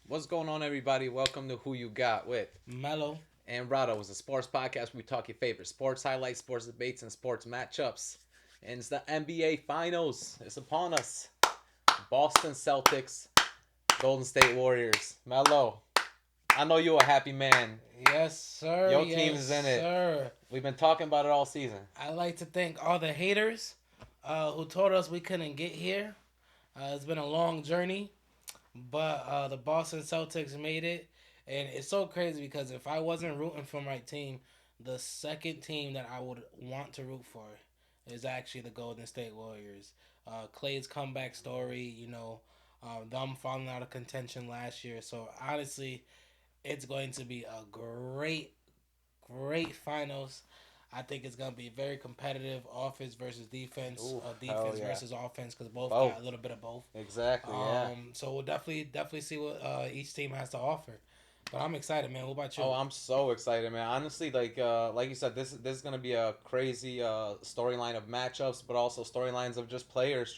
What's going on, everybody? Welcome to Who You Got with Mellow. and Rado. Is a sports podcast where we talk your favorite sports highlights, sports debates, and sports matchups. And it's the NBA Finals. It's upon us. Boston Celtics, Golden State Warriors. Mellow, I know you're a happy man. Yes, sir. Your team Yes, is in it. sir. We've been talking about it all season. I like to thank all the haters who told us we couldn't get here. It's been a long journey, but the Boston Celtics made it. And it's so crazy because if I wasn't rooting for my team, the second team that I would want to root for is actually the Golden State Warriors. Clay's comeback story, them falling out of contention last year. So honestly, it's going to be a great finals. I think it's going to be very competitive, offense versus defense, Ooh, hell defense yeah. versus offense, because both Both. got a little bit of both. Exactly, yeah. So we'll definitely see what each team has to offer. But I'm excited, man. What about you? Oh, I'm so excited, man. Honestly, like you said, this is gonna be a crazy storyline of matchups, but also storylines of just players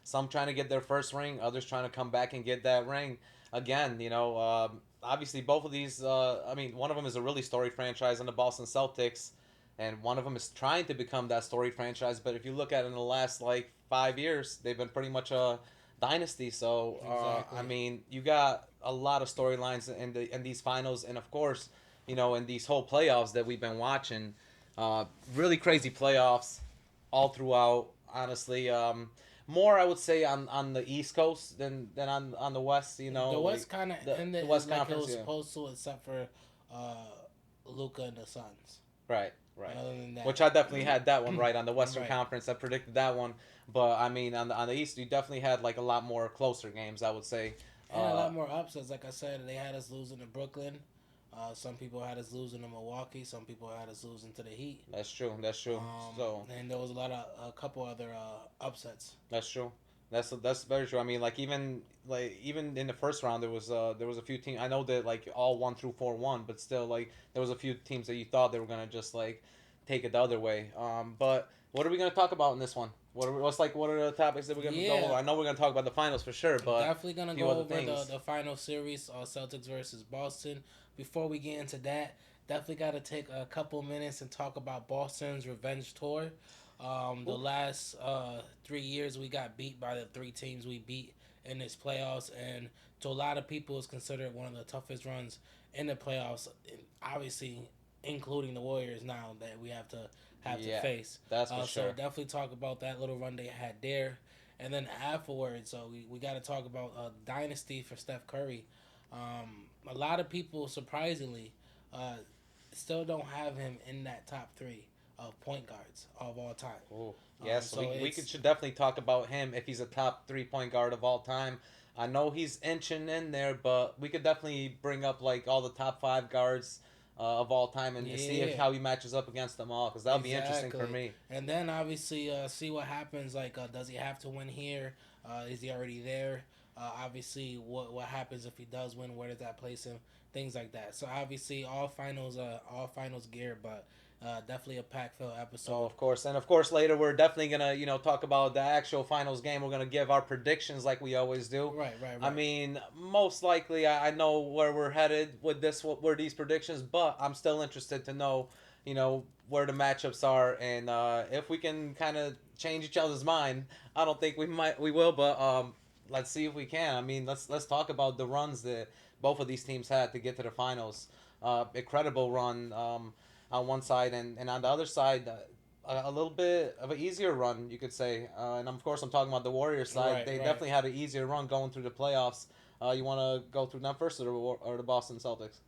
some trying to get their first ring, others trying to come back and get that ring again. Obviously both of these. I mean, one of them is a really storied franchise in the Boston Celtics, and one of them is trying to become that storied franchise. But if you look at it in the last like 5 years, they've been pretty much a dynasty. So I Exactly. mean, you got a lot of storylines in these finals, and of course, in these whole playoffs that we've been watching. Really crazy playoffs all throughout. Honestly, more I would say on the East Coast than on the West. The Like West kind of the ended West like it Conference. was Yeah, supposed to, except for uh, Luca and the Suns. right, right. Other than Which that, I definitely had that one right on the Western right. Conference. I predicted that one, but I mean on the East, you definitely had like a lot more closer games. I would say. And a Uh, lot more upsets. Like I said, they had us losing to Brooklyn. Some people had us losing to Milwaukee. Some people had us losing to the Heat. that's true. That's true. So And there was a couple other upsets. that's true. That's very true. I mean, even in the first round, there was a few teams. I know that like all 1 through 4 won, but still like there was a few teams that you thought they were gonna just like take it the other way. But what are we gonna talk about in this one? What are the topics that we're gonna go over? Yeah, I know we're gonna talk about the finals for sure, but definitely a gonna few go other over the things. the final series, Celtics versus Boston. Before we get into that, definitely got to take a couple minutes and talk about Boston's revenge tour. The Ooh. last 3 years, we got beat by the three teams we beat in this playoffs, and to a lot of people, it's considered one of the toughest runs in the playoffs. Obviously, including the Warriors now that we have to Yeah, face. that's for So sure. definitely talk about that little run they had there. And then afterwards, so we got to talk about dynasty for Steph Curry. A lot of people, surprisingly, uh, still don't have him in that top three of point guards of all time. Oh, yes, So we it's should definitely talk about him if he's a top 3 point guard of all time. I know he's inching in there, but we could definitely bring up like all the top 5 guards of all time and see if yeah, how he matches up against them all because that'll be interesting for exactly. me. And then obviously see what happens. Like, does he have to win here? Is he already there? Obviously, what happens if he does win? Where does that place him? Things like that. So obviously, all finals gear, but definitely a pack filled Oh, episode. of course, and of course later we're definitely gonna talk about the actual finals game. We're gonna give our predictions like we always do. Right, right, I right. mean, most likely I know where we're headed with this, where these predictions, but I'm still interested to know, where the matchups are and if we can kind of change each other's mind. I don't think we will, but let's see if we can. I mean, let's talk about the runs that both of these teams had to get to the finals. Incredible run. On one side, and on the other side, a little bit of an easier run, you could say. And of course, I'm talking about the Warriors side. Right, They right. definitely had an easier run going through the playoffs. You want to go through them first, or the Boston Celtics?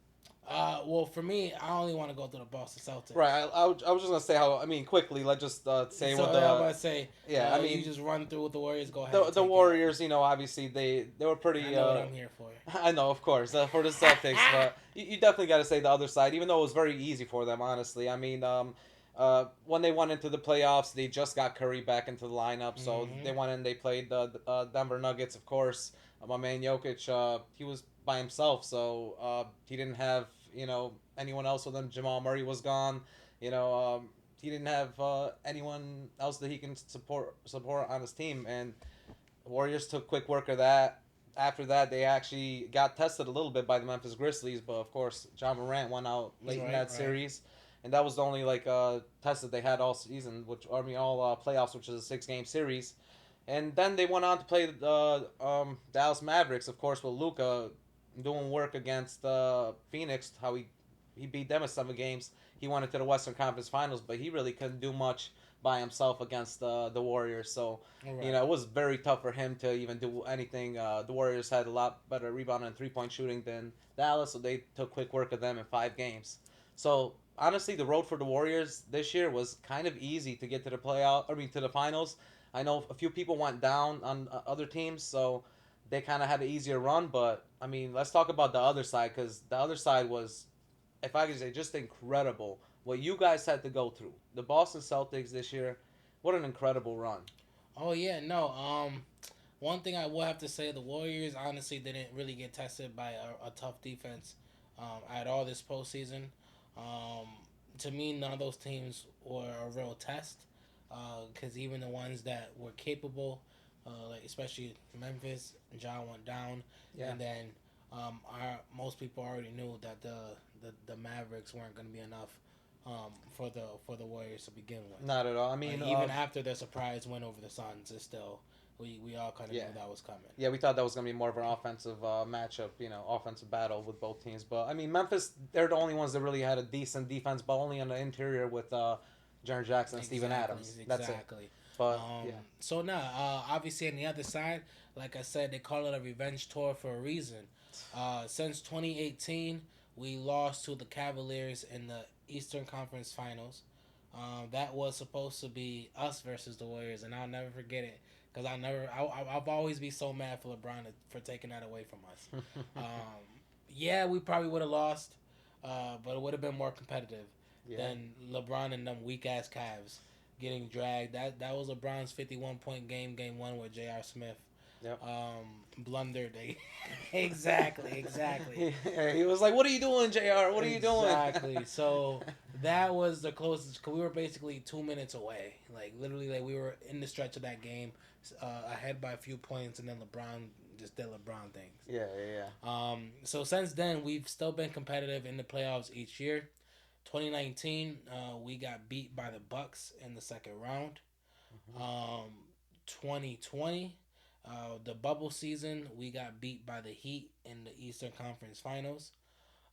Well, for me, I only want to go to the Boston Right. Celtics. I was just gonna say how. I mean, quickly. Let's just say So what I'm the. about to say, Yeah. I you mean, just run through with the Warriors. Go ahead the and the take it. Warriors. Obviously they were I pretty. know what I'm here for. I know, of course, for the Celtics, but you definitely got to say the other side, even though it was very easy for them, honestly. I mean, when they went into the playoffs, they just got Curry back into the lineup, so Hmm. they went in, they played the Denver Nuggets, of course. My man Jokic, he was by himself, so he didn't have, anyone else with him. Jamal Murray was gone, you know, he didn't have anyone else that he can support on his team, and Warriors took quick work of that. after that, they actually got tested a little bit by the Memphis Grizzlies, but of course, John Morant went out late in Right, that right. series, and that was the only like test that they had all season, which I mean all playoffs, which is a 6 game series. And then they went on to play the Dallas Mavericks, of course, with Luca doing work against Phoenix. How he beat them in 7 games. He went into the Western Conference Finals, but he really couldn't do much by himself against the Warriors. So All you right. know it was very tough for him to even do anything. The Warriors had a lot better rebound and 3 point shooting than Dallas, so they took quick work of them in 5 games. So honestly, the road for the Warriors this year was kind of easy to get to the playoff. I mean, to the finals. I know a few people went down on other teams, so they kind of had an easier run. But I mean, let's talk about the other side because the other side was, if I could say, just incredible. What you guys had to go through. The Boston Celtics this year, what an incredible run. Oh yeah, no. One thing I will have to say, the Warriors honestly didn't really get tested by a tough defense at all this postseason. Um, to me, none of those teams were a real test because even the ones that were capable, like especially Memphis, John went down, Yeah. and then most people already knew that the Mavericks weren't going to be enough for the Warriors to begin with. Not at all. I mean, Even after their surprise win over the Suns, it's still we all kind of yeah. knew that was coming. Yeah, we thought that was going to be more of an offensive matchup, offensive battle with both teams. But I mean, Memphis, they're the only ones that really had a decent defense, but only on the interior with Jaren Jackson and Steven Exactly, Adams. That's it. exactly. But yeah, So now, obviously, on the other side, like I said, they call it a revenge tour for a reason. Since 2018, we lost to the Cavaliers in the Eastern Conference Finals. That was supposed to be us versus the Warriors, and I'll never forget it because I've always be so mad for LeBron for taking that away from us. Yeah, we probably would have lost, but it would have been more competitive yeah, than LeBron and them weak ass Cavs getting dragged. That was LeBron's 51-point game one where J.R. Smith yep. blundered. Exactly. He was like, "What are you doing, Jr? What are you doing?" Exactly. So that was the closest. Cause we were basically 2 minutes away. Like literally, like we were in the stretch of that game, ahead by a few points, and then LeBron just did LeBron things. Yeah. So since then, we've still been competitive in the playoffs each year. 2019, we got beat by the Bucks in the second round. Mm-hmm. 2020, the bubble season, we got beat by the Heat in the Eastern Conference Finals.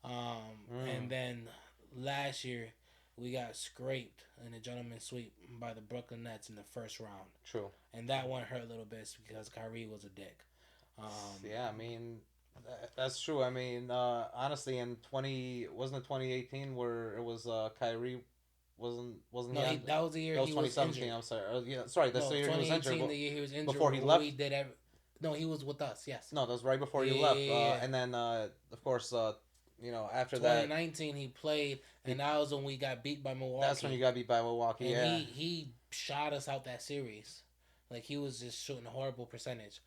And then last year, we got scraped in the gentleman's sweep by the Brooklyn Nets in the first round. True. And that one hurt a little bit because Kyrie was a dick. Yeah, I mean, that's true. I mean, honestly, in 2018 where it was Kyrie wasn't No, he on? that was the year That was he was 2017. injured. I'm sorry. Yeah, sorry. That's No, the year he was injured. 2018, the year he was injured. Before he left. We did no, he was with us. Yes. No, that was right before Yeah, he yeah, left. yeah. And then of course after that 2019, he played, and that was when we got beat by Milwaukee. that's when you got beat by Milwaukee. And Yeah. he shot us out that series. Like he was just shooting a horrible percentage.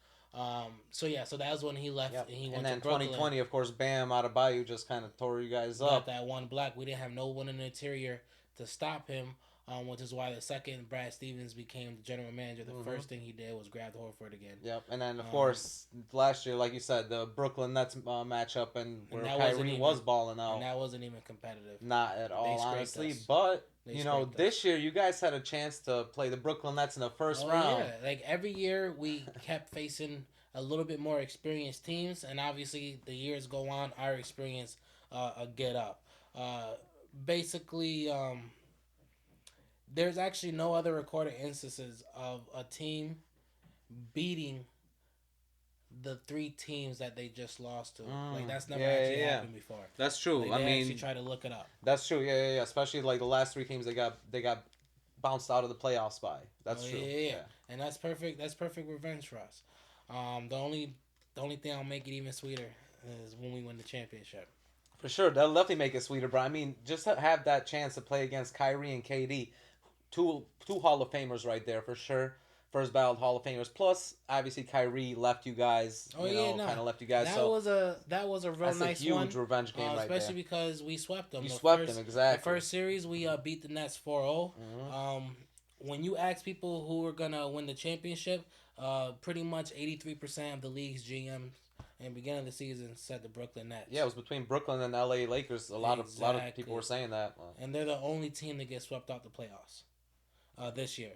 So that was when he left Yep. and he went And then to Brooklyn. 2020, of course, Bam out of Bayou just kind of tore you guys Got up. that one block. We didn't have no one in the interior to stop him. Which is why the second Brad Stevens became the general manager. The first thing he did was grab Horford again. Yep, and then of course last year, like you said, the Brooklyn Nets matchup, and where Kyrie was balling out. And that wasn't even competitive. Not at all, honestly. us. But They this year you guys had a chance to play the Brooklyn Nets in the first round. Yeah, like every year we kept facing a little bit more experienced teams, and obviously the years go on, our experience get up. Basically, there's actually no other recorded instances of a team beating the three teams that they just lost to. Like that's never happened before. That's true. Like, they actually try to look it up. That's true. Yeah. Especially like the last three teams they got bounced out of the playoffs by. That's true. Yeah. And that's perfect. That's perfect revenge for us. The only thing I'll make it even sweeter is when we win the championship. For sure, that'll definitely make it sweeter, bro. I mean, just to have that chance to play against Kyrie and KD, two Hall of Famers right there for sure. First ballot Hall of Famers. Plus, obviously, Kyrie left you guys. Kind of left you guys. That was a real nice huge one. Revenge game right there. Especially because we swept them. You swept them, exactly. The first series we beat the Nets 4-0. When you ask people who are gonna win the championship, pretty much 83% of the league's GMs and beginning of the season said the Brooklyn Yeah, it Nets. was between Brooklyn and L.A. Lakers. A lot of people were Exactly. saying that. And they're the only team that gets swept out the playoffs this year.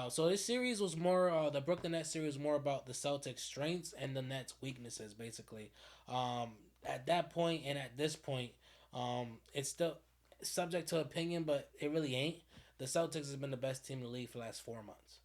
So this series was more the Brooklyn Nets series was more about the Celtics' strengths and the Nets' weaknesses, basically. Um, at that point and at this point, it's still subject to opinion, but it really ain't. The Celtics has been the best team in the league for the last 4 months.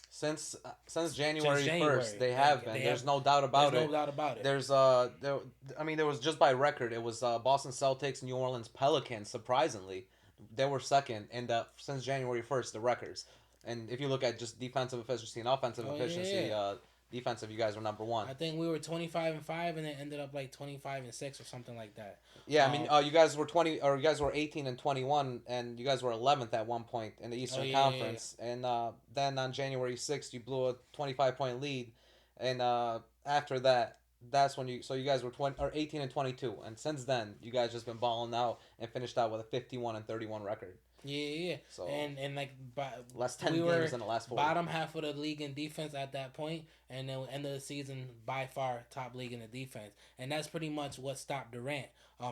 Since Since January 1st, January, they have they been. have. There's no doubt There's about no it. doubt about it. There's there, I mean, there was just by record. It was Boston Celtics, New Orleans Pelicans. Surprisingly, they were second in the since January 1st the records. And if you look at just defensive efficiency and offensive Oh efficiency, yeah. defensive, you guys were number one. I think we were 25-5, and it ended up like 25-6 or something like that. Yeah, I mean, Uh, you guys were 20, or you guys were 18 and 21, and you guys were 11th at one point in the oh Eastern yeah, yeah, yeah. Conference. And then on January 6th, you blew a 25 point lead, and after that, that's when you guys were 18 and 22, and since then, you guys just been balling out and finished out with a 51-31 record. Yeah, yeah, So and like last we 10 games were in the last 40. bottom half of the league in defense at that point, and then end of the season by far top league in the defense, and that's pretty much what stopped Durant.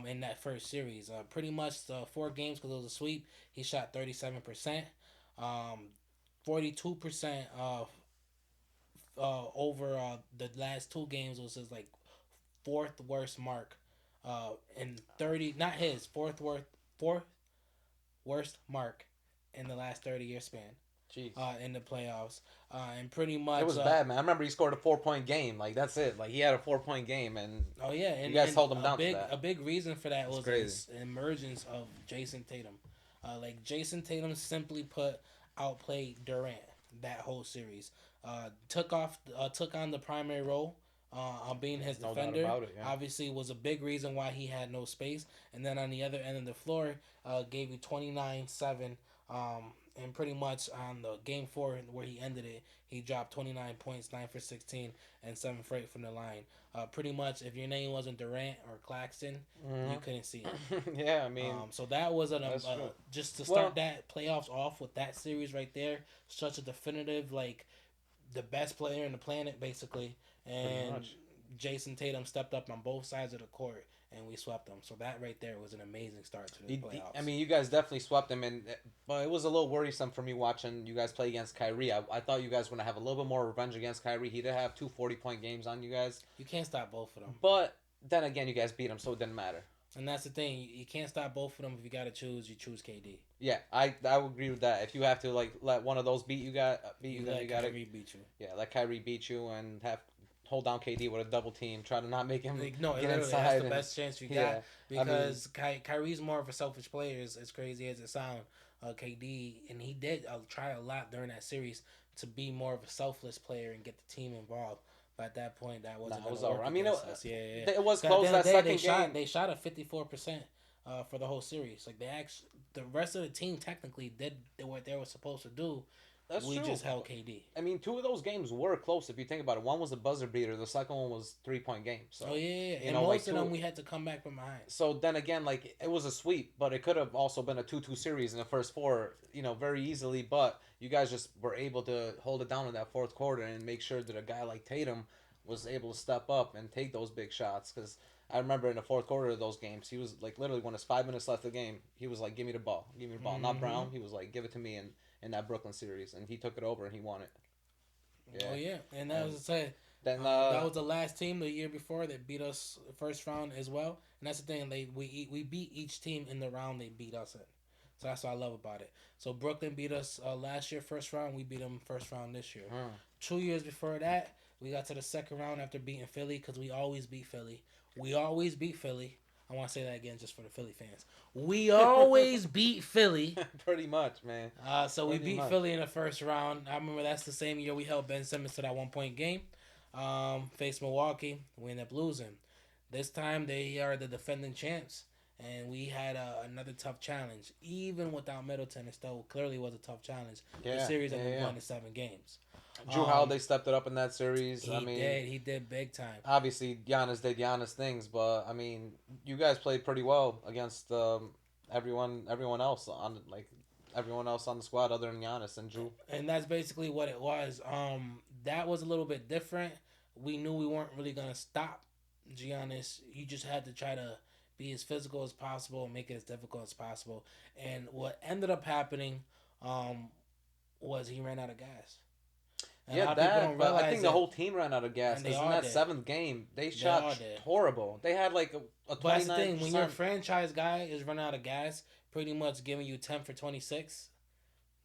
In that first series, pretty much 4 games because it was a sweep. He shot 37%, 42% over the last 2 games was his like fourth worst mark, in 30. Not his fourth worst mark in the last 30-year span Jeez. in the playoffs. And pretty It much, was bad, man. I remember he scored a 4 point game. Like that's it. Like he had a 4 point game, and oh yeah, you and, guys and held him a down to big that. a big reason for that It's was crazy. the emergence of Jason Tatum. Like Jason Tatum simply put outplayed Durant that whole series. Took on the primary role. On being his No doubt defender, about it. Yeah. obviously was a big reason why he had no space. And then on the other end of the floor, gave you 29-7. And pretty much on the game 4 where he ended it, he dropped 29 points, 9 for 16, and 7 for 8 from the line. Pretty much, if your name wasn't Durant or Claxton, you couldn't see it. Yeah, I mean, So that was that's true. just to Well, start that playoffs off with that series right there. Such a definitive, like the best player in the planet, basically. pretty And much. Jason Tatum stepped up on both sides of the court, and we swept them. So that right there was an amazing start to the I playoffs. mean, you guys definitely swept him, and but it was a little worrisome for me watching you guys play against Kyrie. I thought you guys were gonna have a little bit more revenge against Kyrie. He did have two 40 point games on you guys, You can't stop both of them. but then again, you guys beat him, so it didn't matter. And that's the thing. You can't stop both of them. If you got to choose, you choose KD. Yeah, I would agree with that. If you have to like let one of those beat you, You then let you gotta Kyrie beat you. let Kyrie beat you and have hold down KD with a double team. Try to not make him Like, no, get literally, inside. that's the And, best chance you yeah, got I mean, because Kyrie's more of a selfish player, as crazy as it sounds. KD, and he did try a lot during that series to be more of a selfless player and get the team involved. But at that point, that wasn't it going was to work over. I mean, against us. Yeah, yeah. it was 'Cause at close the end that of the day, second game. they shot at 54% for the whole series. Like they actually, the rest of the team technically did what they were supposed to do. That's We true. just held KD. I mean, two of those games were close if you think about it. One was a buzzer beater. The second one was 3 point game. So Oh yeah, yeah. you And know, like most of two. them we had to come back from behind. So then again, like it was a sweep, but it could have also been a 2-2 series in the first four. Very easily. But you guys just were able to hold it down in that fourth quarter and make sure that a guy like Tatum was able to step up and take those big shots. Because I remember in the fourth quarter of those games, he was like literally when it's 5 minutes left of the game, he was like, "Give me the ball, give me the ball." Not Mm-hmm. Brown. He was like, "Give it to me." In that Brooklyn series, and he took it over and he won it. Oh Yeah. yeah, and that was And I said. then That was the last team the year before that beat us first round as well, and that's the thing. We beat each team in the round they beat us in, so that's what I love about it. So Brooklyn beat us last year first round. We beat them first round this year. 2 years before that, we got to the second round after beating Philly because we always beat Philly. We always beat Philly. I want to say that again just for the Philly fans. We always beat Philly. pretty much, man. So we Pretty beat much. Philly in the first round. I remember that's the same year we held Ben Simmons to that 1 point game. Faced Milwaukee, we ended up losing. This time they are the defending champs, and we had another tough challenge. Even without Middleton, it still clearly was a tough challenge. The Yeah, series ended yeah, up yeah. going to 7 games. Drew Holiday stepped it up in that series. I mean, He did big time. obviously Giannis did Giannis things, but I mean, you guys played pretty well against everyone else on the squad other than Giannis and Drew. And that's basically what it was. That was a little bit different. We knew we weren't really gonna stop. Giannis, you just had to try to be as physical as possible and make it as difficult as possible. And what ended up happening um, was he ran out of gas. And a Yeah, lot of people that. don't But I realize think the it, whole team ran out of gas and they because in all that did. seventh game they They shot all did. horrible. They had like a But that's twenty the nine thing. When your percent. franchise guy is running out of gas, pretty much giving you 10 for 26,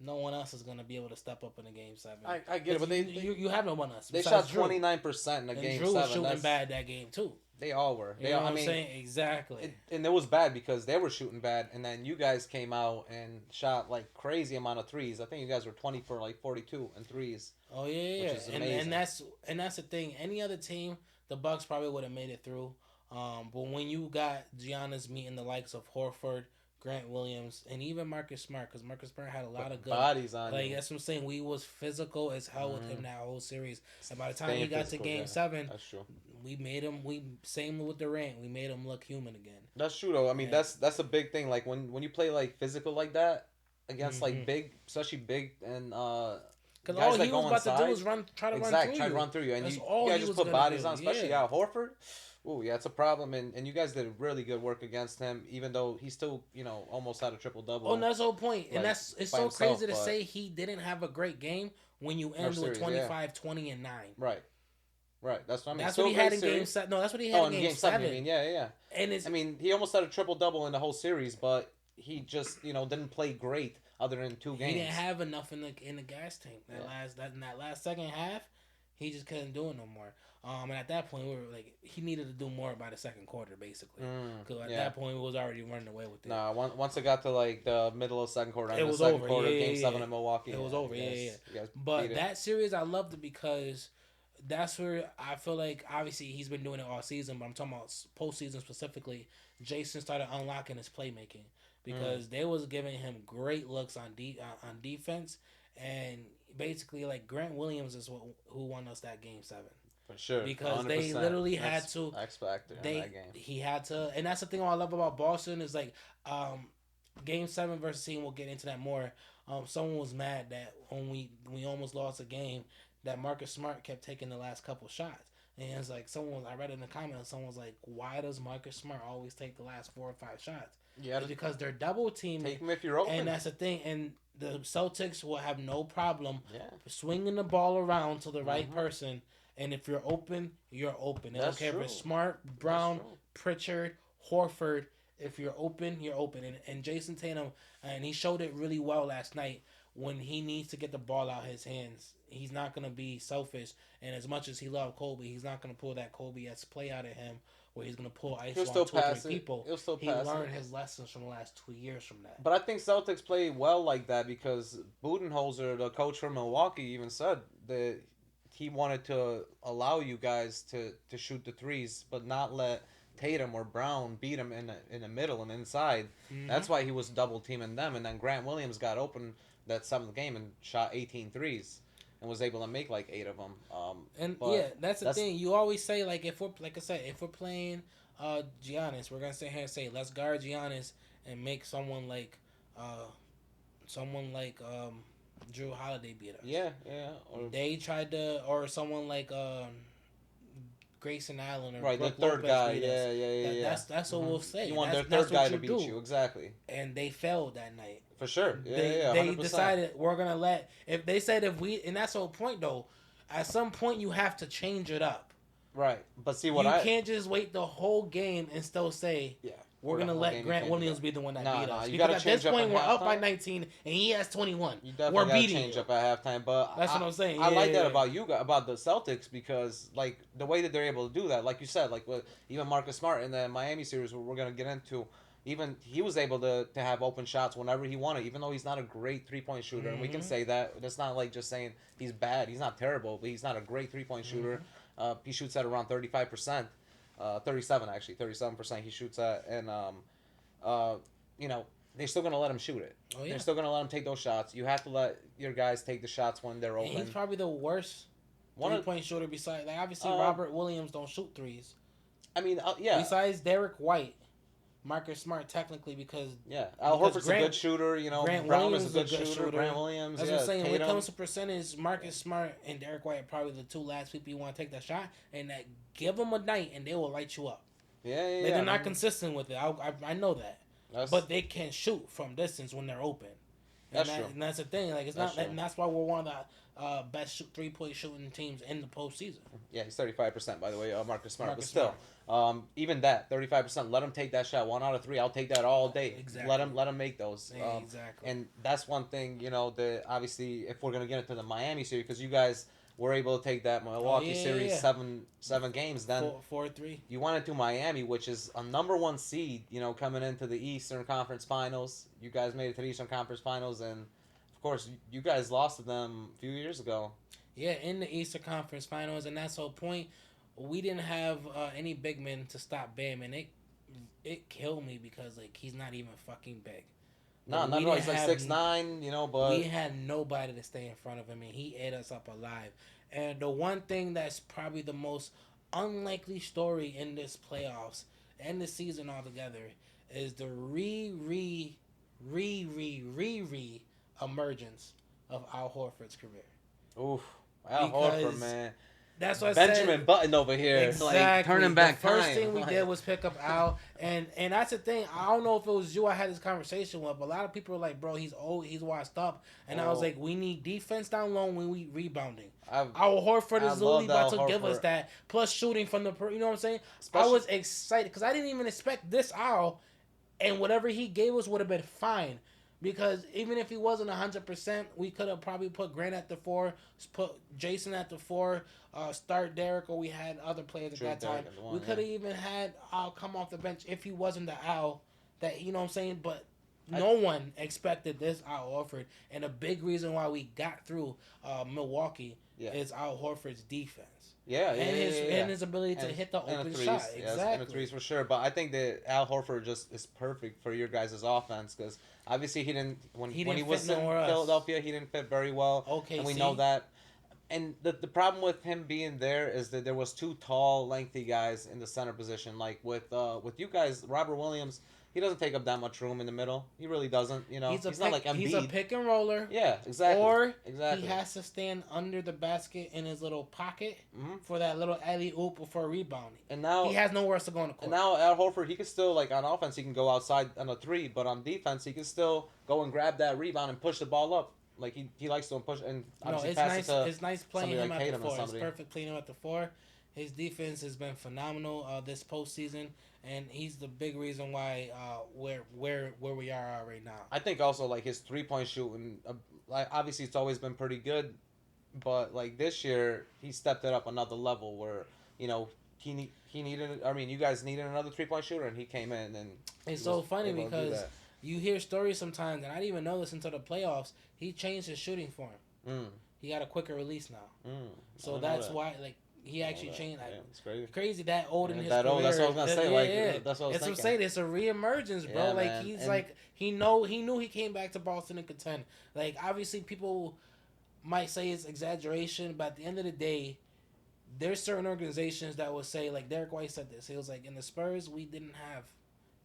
no one else is going to be able to step up in a game seven. I get it, Because but you have no one else they shot besides Drew. 29% in the And game Drew was seven. shooting That's bad that game, too. they all were. You They know all, what I I'm mean, saying? Exactly. and it was bad because they were shooting bad, and then you guys came out and shot like crazy amount of threes. I think you guys were 20 for like 42 and threes, Oh yeah, yeah, which yeah. is and amazing. that's the thing. Any other team, the Bucks probably would have made it through. But when you got Giannis meeting the likes of Horford, Grant Williams, and even Marcus Smart, because Marcus Smart had a lot of Putting good. bodies on Like you. that's what I'm saying. We was physical as hell with him Mm-hmm. that whole series. And by the time he Staying got to physical, Game yeah, Seven, that's true. we made him. We same with Durant. We made him look human again. That's true though. I mean, And that's a big thing. Like when you play like physical like that against like mhm. big, especially big and Because all guys that he was go about to do inside. was try to run Exact, through try to you. run through you, and That's you all guys he just was put gonna bodies do. on, especially Yeah. Horford. Oh yeah, it's a problem, and you guys did really good work against him, even though he still almost had a triple Oh, and double that's the whole point. And like that's it's by so himself, crazy to but say he didn't have a great game when you our end with series, yeah, 25, 20, and 9. right, right. That's what I mean. That's what Still a he had great in game series. 7. No, that's what he had Oh, in in game game seven, you 7. mean? Yeah, yeah, yeah. And it's I mean, he almost had a triple double in the whole series, but he just didn't play great other than two he didn't games. have enough in the gas tank. Yeah. In that last second half, he just couldn't do it no more. And at that point, we were like, he needed to do more by the second quarter, basically. Because at Yeah. that point, we was already running away with it. Nah, once it got to like the middle of the second quarter, It and the was second over. quarter, Yeah, game yeah, seven yeah. in Milwaukee, It was yeah, over. Yeah, yeah. you guys beat But it. that series, I loved it because that's where I feel like obviously he's been doing it all season, but I'm talking about postseason specifically. Jason started unlocking his playmaking because they was giving him great looks on defense, and basically like Grant Williams is who won us that game 7 For sure, because they 100%. literally had That's to X factor in they that game. he had to, and that's the thing I love about Boston is like game 7 versus team. We'll get into that more. Someone was mad that when we almost lost a game that Marcus Smart kept taking the last couple shots. And it's like I read in the comments, someone was like, "Why does Marcus Smart always take the last 4 or 5 shots?" Yeah, It's because they're double teaming, take him if you're open. and that's the thing. And the Celtics will have no problem Yeah, swinging the ball around to the right Mhm. person. And if you're open, you're open. They don't That's care true. if it's Smart, That's Brown, true. Pritchard, Horford. If you're open, you're open. And Jason Tatum, and he showed it really well last night when he needs to get the ball out his hands. He's not going to be selfish. And as much as he loved Kobe, he's not going to pull that Kobe-esque play out of him where he's going to pull ice He'll on still 2 or pass 3 it. people. He'll still He pass learned it. his lessons from the last 2 years from that. But I think Celtics play well like that because Budenholzer, the coach from Milwaukee, even said that he wanted to allow you guys to shoot the threes, but not let Tatum or Brown beat him in the middle and inside. Mm-hmm. That's why he was double teaming them, and then Grant Williams got open that seventh game and shot 18 threes and was able to make like 8 of them. And But yeah, that's the thing. You always say like if we're like I said, if we're playing Giannis, we're gonna sit here and say let's guard Giannis and make uh someone like Drew Holiday beat us. Yeah, yeah. Or, They tried to or someone like Grayson Allen or right, the Brook third Lopez guy. beat us. Yeah, yeah, yeah, yeah. That's what we'll say. You want That's, their third guy what to beat do. you, exactly. And they failed that night. For sure. Yeah, They yeah, they 100%. decided we're gonna let if they said if we and that's the whole point though. At some point you have to change it up. Right, but see You can't just wait the whole game and still say yeah, we're gonna let Grant Williams be the one that beat us. you Because gotta at change this up point at we're up by halftime. 19 and he has 21. You definitely We're gotta beating change you. up at halftime. But That's what I'm saying. I like Yeah. that about you about the Celtics because like the way that they're able to do that, like you said, like with even Marcus Smart in the Miami series, we're gonna get into. Even he was able to have open shots whenever he wanted, even though he's not a great 3-point shooter, and we can Mhm. say that. It's not like just saying he's bad. He's not terrible, but he's not a great 3-point shooter. He shoots at around 35%, 37 actually, 37% he shoots at, and uh, they're still gonna let him shoot it. Oh yeah. They're still gonna let him take those shots. You have to let your guys take the shots when they're And open. he's probably the worst One of, 3-point shooter besides obviously Uh, Robert Williams don't shoot threes. I mean, yeah, Besides Derek White, Marcus Smart technically Yeah, Al because Horford's a good shooter. Grant Brown is Williams a is a good good shooter. shooter. Grant Williams, That's what I'm yeah, saying. When it Tatum. comes to percentage, Marcus Smart and Derek White are probably the two last people you want to take that shot, and that give them a night and they will light you up. Yeah, yeah, Like yeah. they're I not mean, consistent with it. I know that, that's but they can shoot from distance when they're open, that's true. and that's the thing. Like it's That's not, true. and that's why we're one of the best 3-point shooting teams in the postseason. Yeah, he's 35% by the way, Marcus Smart. But Marcus still, Smart, even that 35%, let him take that shot. 1 out of 3, I'll take that all day. exactly, Let him make those. exactly. And that's one thing, that obviously if we're gonna get into the Miami series, because you guys were able to take that Oh Milwaukee yeah, series yeah. 7 games, then 4-3. you went into Miami, which is a number 1 seed, coming into the Eastern Conference Finals. You guys made it to the Eastern Conference Finals, and of course, you guys lost to them a few years ago. Yeah, in the Eastern Conference Finals, and that's the whole point. We didn't have any big men to stop Bam, and it killed me because like he's not even fucking big. No, Like not we at all. didn't He's like have 6'9", we but had nobody to stay in front of him, and he ate us up alive. And the one thing that's probably the most unlikely story in this playoffs and the season altogether is the re emergence of Al Horford's career. oof, Al Horford, Because man, that's what I Benjamin said. Button over here, like Exactly. turning The back first time. thing we did Like, was pick up Al, and that's the thing. I don't know if it was you I had this conversation with, but a lot of people were like, "Bro, he's old, he's washed up," and I was oh, like, "We need defense down low when we rebounding." I Our Horford I is literally love Al about to give us Horford, that, plus shooting from the, you know what I'm saying? I especially was excited because I didn't even expect this Al, and whatever he gave us would have been fine. Because even if he wasn't 100%, we could have probably put Grant at the 4, put Jason at the 4, start Derek, or we had other players at True that Derek time. at the We one, could yeah. have even had Al come off the bench if he wasn't the Al that, you know what I'm saying? But I no one expected this Al Horford. And a big reason why we got through Milwaukee yeah. is Al Horford's defense. Yeah, yeah, And yeah, his yeah, yeah. and his ability to And hit the and the open shot. threes, yes, and the Exactly. threes for sure. But I think that Al Horford just is perfect for your guys' offense because obviously he didn't He when he didn't fit was in nowhere else. Philadelphia he didn't fit very well, Okay, and we know see? that. And the problem with him being there is that there was 2 tall, lengthy guys in the center position. Like with you guys, Robert Williams, he doesn't take up that much room in the middle. He really doesn't. He's not like He's a Embiid. pick and roller, Yeah, exactly, or he exactly. has to stand under the basket in his little pocket hmm for that little alley oop before rebounding. And He now has nowhere else to go on the And court. now Al Horford, he can still like on offense, he can go outside on a 3, but on defense, he can still go and grab that rebound and push the ball up. Like he likes to push and No, obviously pass it to It's nice playing somebody him like at the Tatum and 4. It's somebody. perfect playing him at the 4. His defense has been phenomenal this postseason, and he's the big reason why where we are right now. I think also like his 3-point shooting, like obviously it's always been pretty good, but like this year he stepped it up another level where you know he needed. I mean, you guys needed another 3-point shooter, and he came in and It's he was so funny able to do because that. you hear stories sometimes, and I didn't even know this until the playoffs. He changed his shooting for him. Mm, He got a quicker release now. mm. I So don't know that's that. why, like, he I don't know actually that. changed. Yeah, it's crazy. Crazy that old in Yeah, his that career. old. That's what I was gonna say. Yeah, Like yeah. that's what I was That's what I'm thinking. saying. It's a reemergence, bro. Yeah, Like man. he's And like he knew he came back to Boston and contend. Like obviously people might say it's exaggeration, but at the end of the day, there's certain organizations that will say like Derek White said this. He was like in the Spurs we didn't have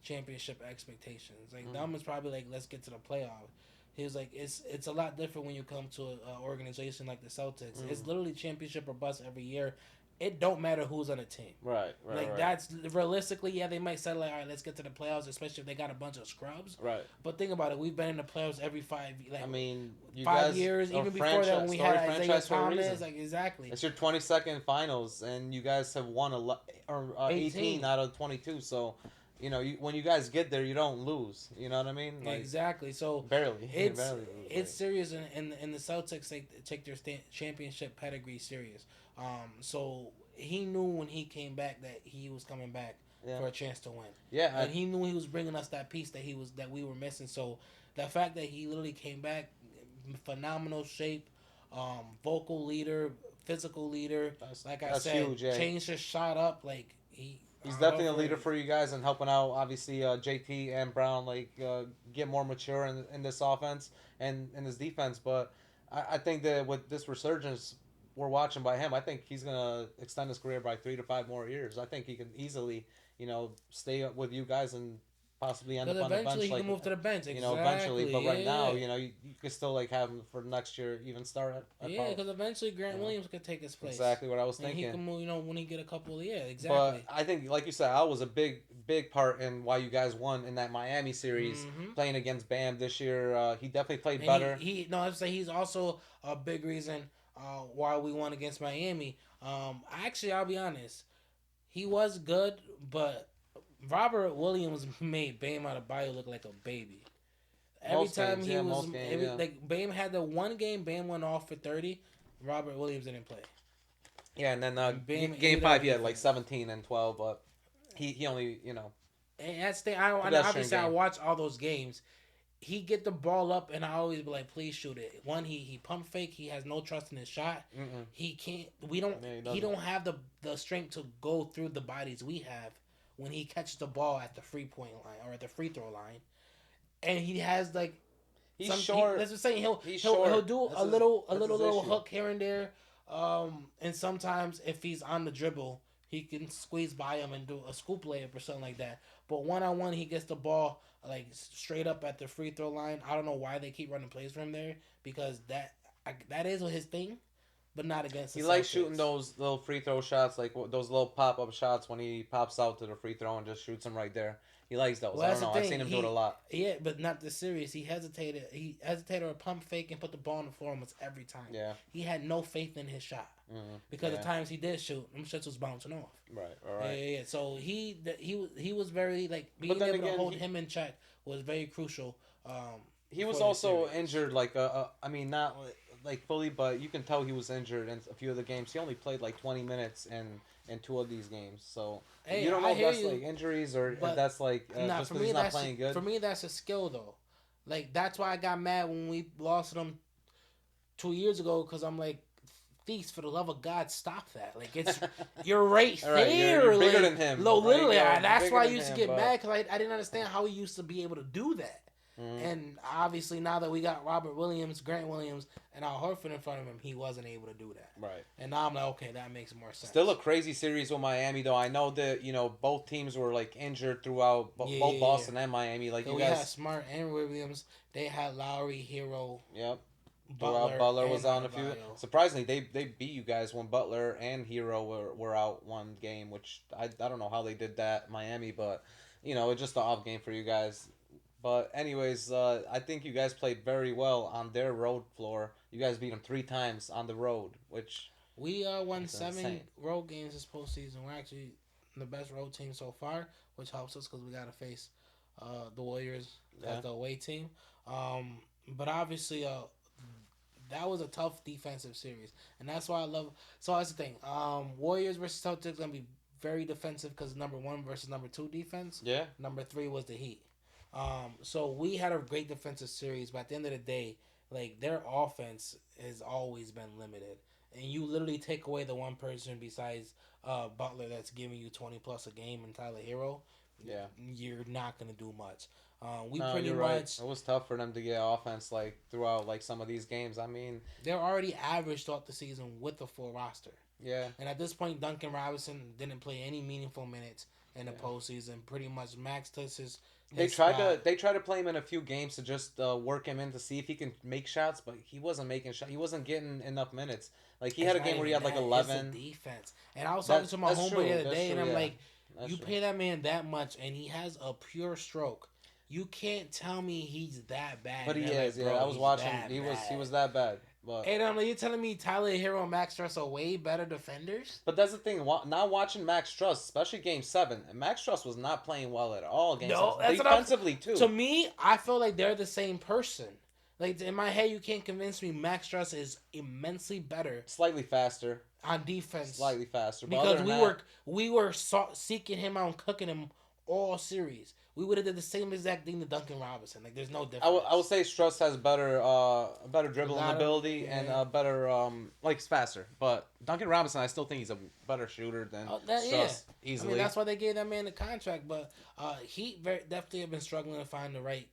championship expectations. Like mm, them was probably like let's get to the playoff. He was like it's a lot different when you come to an organization like the Celtics. It's mm. literally championship or bust every year. It don't matter who's on the team. Right, right, Like right, that's realistically, yeah, they might say like, all right, let's get to the playoffs, especially if they got a bunch of scrubs. right. But think about it, we've been in the playoffs every like I mean, you 5 years, guys are even before that when we had Isaiah franchise for a Thomas, reason. like exactly It's your 22nd finals, and you guys have won 18 18. out of 22. So, when you guys get there, you don't lose. You know what I mean? Like exactly. So barely, it's barely lose. it's serious, and the Celtics take their championship pedigree serious. So he knew when he came back that he was coming back Yeah, for a chance to win. yeah, And he knew he was bringing us that piece that we were missing. So the fact that he literally came back, phenomenal shape, vocal leader, physical leader. Like I that's said, huge. Yeah, changed his shot up. Like he's definitely a leader for you guys and helping out. Obviously, JT and Brown get more mature in this offense and in his defense. But I think that with this resurgence we're watching by him, I think he's gonna extend his career by 3 to 5 more years. I think he can easily, stay up with you guys and possibly end Because up on the eventually bench, he can like move to the bench. eventually. But Exactly. right now, Yeah. you can still like have him for next year, even start at Yeah, power. because eventually You Grant know, Williams could take his place, exactly what I was and he thinking. can move. When he get a couple. Yeah, But exactly. I think, like you said, Al was a big part in why you guys won in that Miami series, Mm-hmm. playing against Bam this year. He definitely played And better. he no, I would say he's also a big reason why we won against Miami. Actually, I'll be honest, he was good, but Robert Williams made Bam Adebayo look like a baby. Every Most time games, he yeah, was most games, every yeah. like Bam had the one game Bam went off for 30. Robert Williams didn't play, Yeah, and then and Bam game ate our five, he had like defense. 17 and 12, but he only And that's the thing. I pedestrian obviously I game. watch all those games. He get the ball up, and I always be like, please shoot it. One, he pump fake. He has no trust in his shot. Mm-mm. He can't. We don't. Yeah, he He doesn't. don't have the strength to go through the bodies we have when he catches the ball at the free point line or at the free throw line. And he has like He's some. That's short. what I'm saying. He's He'll short. do That's his a that's his little issue. hook here and there. And sometimes if he's on the dribble, he can squeeze by him and do a scoop layup or something like that. But one on one, he gets the ball like straight up at the free throw line. I don't know why they keep running plays for him there because that is his thing, but not against the He likes shooting Celtics. those little free throw shots, like those little pop up shots when he pops out to the free throw and just shoots them right there. He likes those. Well, I that's don't the know. I've thing. seen him do it a lot. Yeah, but not this series. He hesitated. He hesitated or pump fake and put the ball on the floor almost every time. Yeah. He had no faith in his shot because Yeah. the times he did shoot, them shots was bouncing off. Right. All Yeah, right. yeah, yeah. So he was very like But being then able to again, hold him in check was very crucial. he was For the also series. injured. Like I mean, not like fully, but you can tell he was injured in a few of the games. He only played like 20 minutes in two of these games. So Hey, you don't know I if hear that's you, like injuries or if but that's like nah, just because he's not playing good. for me that's a skill though. Like that's why I got mad when we lost them 2 years ago because I'm like, Feast, for the love of God, stop that! Like it's you're right All right, you're there, bigger like than him. no, Like, literally. That's bigger why I than used to him, get but mad because I didn't understand how he used to be able to do that. mm, And obviously now that we got Robert Williams, Grant Williams, and Al Horford in front of him, he wasn't able to do that. right. And now I'm like, okay, that makes more Still sense. a crazy series with Miami, though. I know that both teams were like injured throughout Yeah, both yeah, yeah. Boston and Miami. Like Cause you we had guys, Smart and Williams. They had Lowry, Hero, yep. Throughout Butler, Butler was and on a few. Adebayo. Surprisingly, they beat you guys when Butler and Hero were out one game, which I don't know how they did that Miami, but it's just an off game for you guys. But anyways, I think you guys played very well on their road floor. You guys beat them 3 times on the road, which We won is 7 insane. road games this postseason. We're actually the best road team so far, which helps us because we got to face the Warriors as Yeah, the away team. But obviously, that was a tough defensive series, and that's why I love. So that's the thing. Warriors versus Celtics gonna be very defensive because number one versus number two defense. yeah. Number three was the Heat. So we had a great defensive series, but at the end of the day, like their offense has always been limited, and you literally take away the one person besides Butler that's giving you 20 plus a game and Tyler Hero, Yeah. you're not gonna do much. We No, pretty you're right. much It was tough for them to get offense like throughout like some of these games. I mean, they're already average throughout the season with the full roster. yeah, And at this point, Duncan Robinson didn't play any meaningful minutes in the yeah. postseason. Pretty much, Max took They his tried spot. to they tried to play him in a few games to just work him in to see if he can make shots, but he wasn't making shots. He wasn't getting enough minutes. Like he had It's a not game where he even had like that. It's the 11. defense. And I was talking to my That's homeboy the true. other That's day, and true. I'm Yeah, like, that's you true. pay that man that much, and he has a pure stroke. You can't tell me he's that bad. But he And I'm is. like, Yeah, bro, I was he's watching. that He was bad. that bad. But And I'm like, you're telling me Tyler Hero and Max Stress are way better defenders? but that's the thing. Now watching Max Truss, especially Game 7, and Max Truss was not playing well at all. Game 7, No, that's what I'm. defensively To too. me, I feel like they're the same person. Like in my head, you can't convince me Max Stress is immensely better Slightly faster. on defense Slightly faster. But other because than that, we were seeking him out and cooking him all series. We would have did the same exact thing to Duncan Robinson. Like there's no I would difference. say Struss has better A dribbling lot of ability and yeah. better like he's faster. But Duncan Robinson, I still think he's a better shooter than Yeah. Struss I mean easily. that's why they gave that man the contract. But he definitely have been struggling to find the right,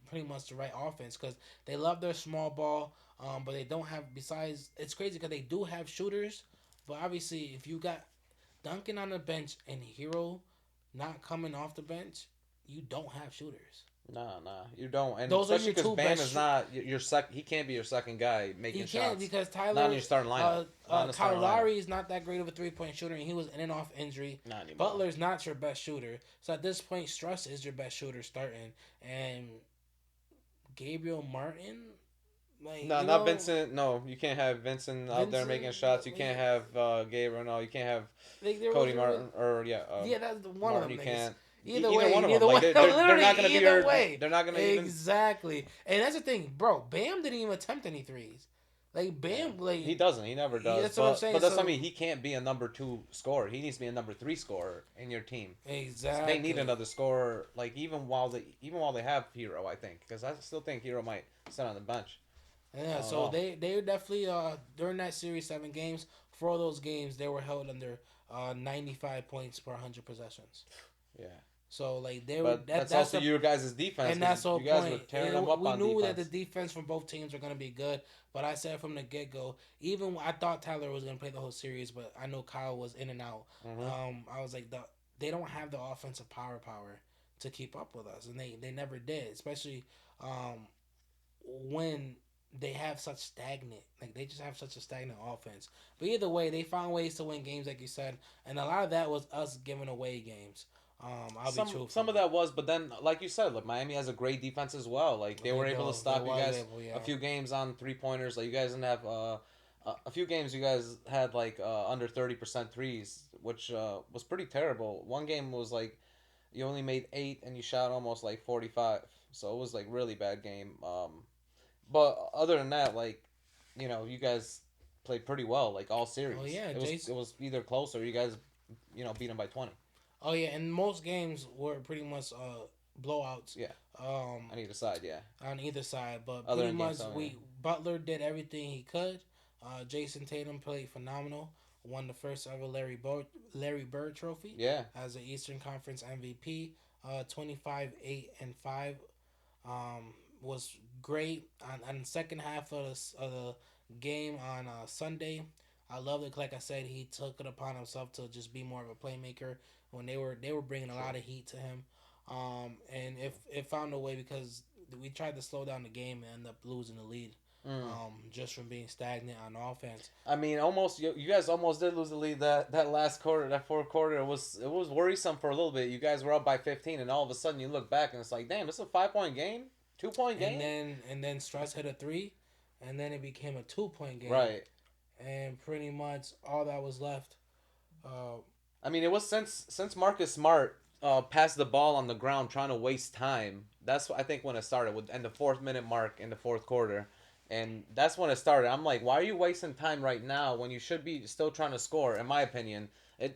pretty much the right offense because they love their small ball, but they don't have. Besides, it's crazy because they do have shooters, but obviously if you got Duncan on the bench and Hero not coming off the bench, you don't have shooters. Nah, you don't, and Those are especially your because two Bam best. is not your sec. He can't be your second guy He making can't shots. because Not in Tyler, your starting lineup. Not in the Kyle starting lineup. Lowry is not that great of a 3-point shooter, and he was in and off injury. Not anymore. Butler's not your best shooter, so at this point, Struss is your best shooter starting, and Gabriel Martin, like No, not Vincent. No, you can't have Vincent out there making Vincent, shots. You can't have Gabriel. No, you can't have like there Cody was Martin or yeah, that's one of Martin. them You niggas. can't. Either Either way, one of them. either Like way, they're literally not gonna be either your. way. They're not gonna even. Exactly, and that's the thing, bro. Bam didn't even attempt any threes. Like Yeah. Bam, like He doesn't. He never does. that's what I'm saying. But that's what I So mean. He can't be a number two scorer. He needs to be a number three scorer in your team. So they need exactly. another scorer. Like even while they have Hero, I think, because I still think Hero might sit on the bench. I Yeah, don't so know. they definitely during that series 7 games, 4 of those games they were held under 95 points per 100 possessions. Yeah. So like they were But that's that's also the your guys' defense and because that's the whole you guys were point. tearing them up We on knew that the defense. defense from both teams were gonna be good, but I said from the get go, even I thought Tyler was gonna play the whole series, but I know Kyle was in and out. Hmm. I was like they don't have the offensive power to keep up with us, and they never did, especially um, when they have such stagnant, like they just have such a stagnant offense. But either way, they found ways to win games, like you said, and a lot of that was us giving away games. I'll be Some truthful. of that was, but then like you said, like Miami has a great defense as well. Like they were able to They stop you was guys able, a yeah. few games on 3-pointers. Like you guys didn't have a few games you guys had like under 30% threes, which was pretty terrible. One game was like you only made 8 and you shot almost like 45. So it was like really bad game. But other than that, like you guys played pretty well like all Oh series. yeah, It was Jace. it was either close or you guys beat them by 20. Oh yeah, and most games were pretty much blowouts. Yeah, Um, on either side. Yeah, on either side, but other pretty than game much 7. Yeah. we Butler did everything he could. Jason Tatum played phenomenal. Won the first ever Larry Bird Trophy Yeah. as an Eastern Conference MVP. 25, 8, and 5 was great. On the second half of the game on Sunday, I loved it. Like I said, he took it upon himself to just be more of a playmaker when they were bringing a lot of heat to him. And if it found a way because we tried to slow down the game and end up losing the lead. Mm. Just from being stagnant on offense. I mean, almost you guys almost did lose the lead that last quarter, that fourth quarter. It was worrisome for a little bit. You guys were up by 15, and all of a sudden you look back and it's like, damn, it's a 5-point game, 2-point game. And then Strauss hit a three, and then it became a 2-point game. Right. And pretty much all that was left. Uh, I mean, it was since Marcus Smart passed the ball on the ground trying to waste time. That's I think when it started with and the 4th minute mark in the fourth quarter. And that's when it started. I'm like, why are you wasting time right now when you should be still trying to score? In my opinion,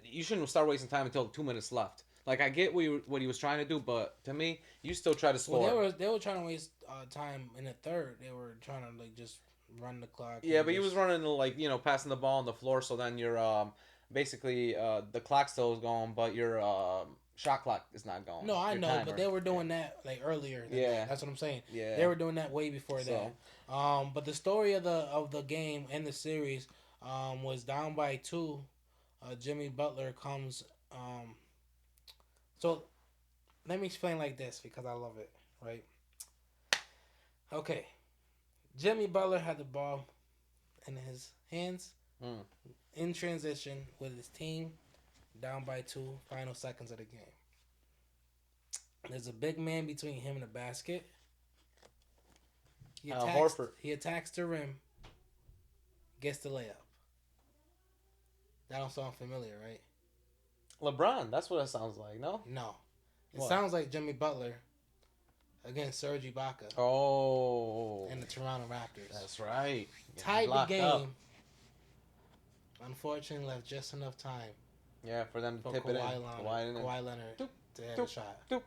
you shouldn't start wasting time until 2 minutes left. Like I get what he was trying to do, but to me, you still try to score. well, they were trying to waste time in the third. They were trying to like just run the clock. Yeah, but he was running like passing the ball on the floor, so then you're basically the clock still is going, but your shot clock is not going. No, I your know, timer. but they were doing that like earlier. Yeah. That's what I'm saying. Yeah. They were doing that way before So. that. But the story of the game and the series was down by 2. Jimmy Butler comes. So let me explain like this because I love it. Right. Okay. Jimmy Butler had the ball in his hands in transition with his team down by 2, final seconds of the game. There's a big man between him and the basket. Horford. He attacks the rim, gets the layup. That don't sound familiar, right? LeBron, that's what it sounds like, no? No. It What? sounds like Jimmy Butler against Serge Ibaka Oh. and the Toronto Raptors. That's right. Tied the Locked game. up. Unfortunately, left just enough time Yeah, for them to for tip it in. Kawhi Leonard Doop, to have doop, a shot. doop.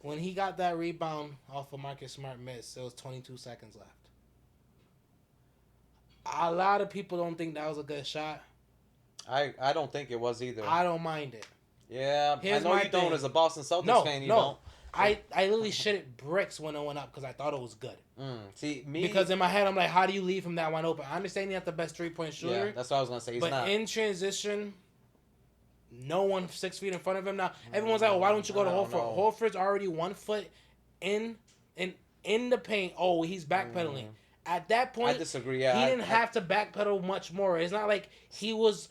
When he got that rebound off of Marcus Smart miss, there was 22 seconds left. A lot of people don't think that was a good shot. I don't think it was either. I don't mind it. Yeah, Here's I know my you don't thing. as a Boston Celtics No, fan. You no. don't. I literally shit it bricks when it went up because I thought it was good. See me Because in my head I'm like, how do you leave him that wide open? I understand he's not the best 3-point shooter. Yeah, that's what I was gonna say. He's but not. in transition, no one 6 feet in front of him. Now everyone's like, oh, why don't you go to I don't Horford? know. Horford's already 1 foot in in the paint. Oh, he's backpedaling. At that point, I disagree. Yeah, he didn't have to backpedal much more. It's not like he was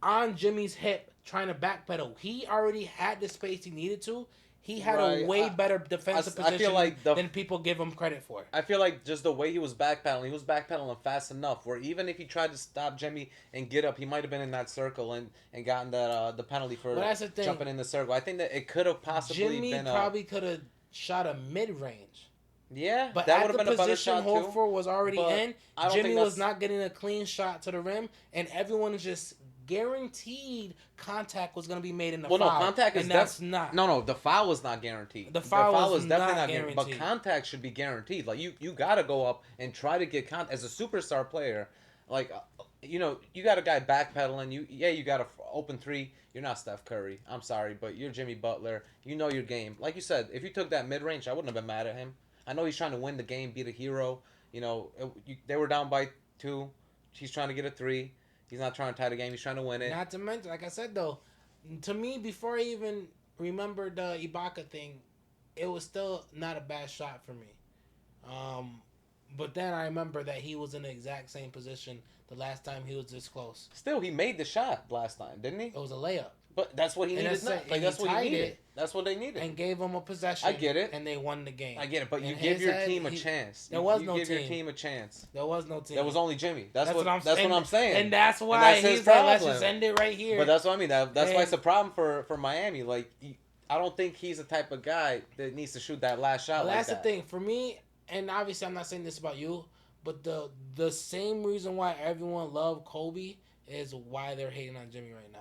on Jimmy's hip trying to backpedal. He already had the space he needed to. He had a Right. way better defensive I feel position like than people give him credit for. I feel like just the way he was backpedaling fast enough where even if he tried to stop Jimmy and get up, he might have been in that circle and gotten that the penalty for But that's the thing. jumping in the circle. I think that it could have possibly Jimmy been probably could have shot a mid range. yeah, But that at would have the been a better position shot too. Horford was already But in, I don't Jimmy think was that's- not getting a clean shot to the rim, and everyone is just guaranteed contact was going to be made in the Well, foul. no, contact is and that's not. No, the foul is not guaranteed. The foul is is definitely not not guaranteed. But guaranteed. contact should be guaranteed. Like you got to go up and try to get contact as a superstar player. Like you got a guy backpedaling. You got an open three. You're not Steph Curry. I'm sorry, but you're Jimmy Butler. You know your game. Like you said, if you took that mid range, I wouldn't have been mad at him. I know he's trying to win the game, be the hero. They were down by 2. He's trying to get a 3. He's not trying to tie the game. He's trying to win it. Not to mention, like I said though, to me, before I even remembered the Ibaka thing, it was still not a bad shot for me. But then I remember that he was in the exact same position the last time he was this close. Still, he made the shot last time, didn't he? It was a layup. But that's what he And needed. that's Now. it. Like And that's he what he tied needed. it That's what they needed. And gave him a possession. I get it. And they won the game. I get it. But you In give his your head, team a chance. There was you no give your team. team a chance. There was no team. There was only Jimmy. That's what I'm and, saying. And that's why that's his he's like, let's problem. just end it right here. But that's what I mean. That's why And- it's a problem for Miami. Like I don't think he's the type of guy that needs to shoot that last shot. Well, like that's that. the thing for me, and obviously I'm not saying this about you, but the same reason why everyone loved Kobe is why they're hating on Jimmy right now.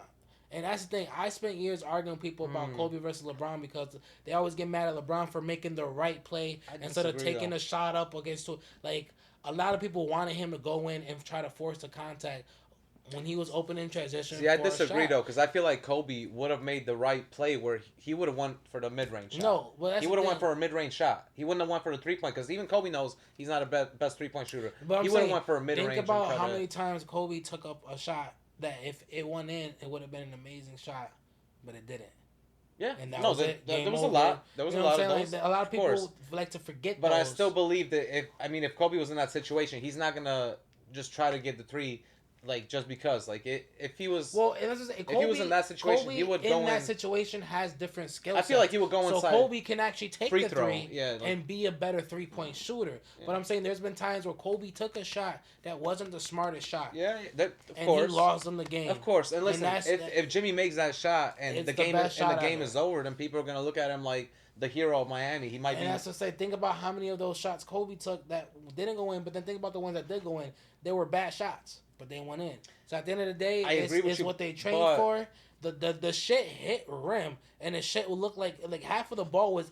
And that's the thing. I spent years arguing with people about Kobe versus LeBron because they always get mad at LeBron for making the right play instead of taking a shot up against two. Like a lot of people wanted him to go in and try to force the contact when he was open in transition. See, I for a disagree shot. though, because I feel like Kobe would have made the right play where he would have went for the mid-range shot. No, well, that's he the would have thing. went for a mid-range shot. He wouldn't have went for the 3-point because even Kobe knows he's not a best 3-point shooter. But He would have went for a mid-range. Think about and how tried many times Kobe took up a shot that if it went in, it would have been an amazing shot, but it didn't. Yeah, And that no, was it. there Game was over. a lot. There was You a know lot what of I'm those. saying? Like, a lot of people course. like to forget But I those. still believe that if Kobe was in that situation, he's not gonna just try to get the 3, like just because. Like if he was, Well, and let's just say, Kobe, he was in that situation, Kobe he would in go that in- situation has different skill I feel like he would go So inside. Kobe can actually take free the throw, 3 yeah, like- and be a better 3-point shooter. But I'm saying there's been times where Kobe took a shot that wasn't the smartest shot. Yeah, that of And course. he lost them the game. Of course, and listen, that's- if Jimmy makes that shot and It's the the game best shot ever. is over, then people are gonna look at him like the hero of Miami. He might And be. that's to say, think about how many of those shots Kobe took that didn't go in, but then think about the ones that did go in. They were bad shots, but they went in. So at the end of the day, I it's, agree with it's you, what they trained but- for. The shit hit rim, and the shit would look like half of the ball was.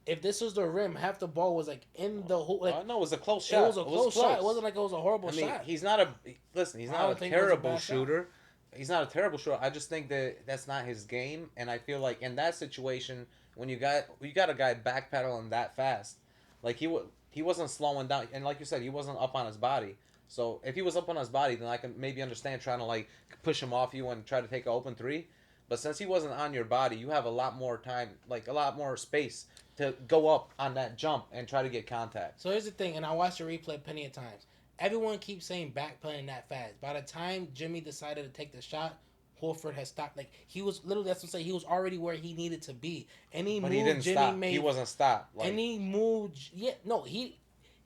If this was the rim, half the ball was like in the hoop. Like No, it was a close shot. it was a close shot. It wasn't like it was a horrible I mean, shot. he's not a He's I not don't a think it was a terrible bad shot. shooter. He's not a terrible shooter. I just think that that's not his game, and I feel like in that situation, when you got a guy backpedaling that fast, like he wasn't slowing down, and like you said, he wasn't up on his body. So if he was up on his body, then I can maybe understand trying to like push him off you and try to take an open 3. But since he wasn't on your body, you have a lot more time, like a lot more space to go up on that jump and try to get contact. So here's the thing, and I watched the replay plenty of times. Everyone keeps saying backpedaling that fast. By the time Jimmy decided to take the shot, Horford had stopped. Like he was literally, that's what I'm saying. He was already where he needed to be. Any But move he didn't Jimmy stop. made, He wasn't stopped. Like, any move,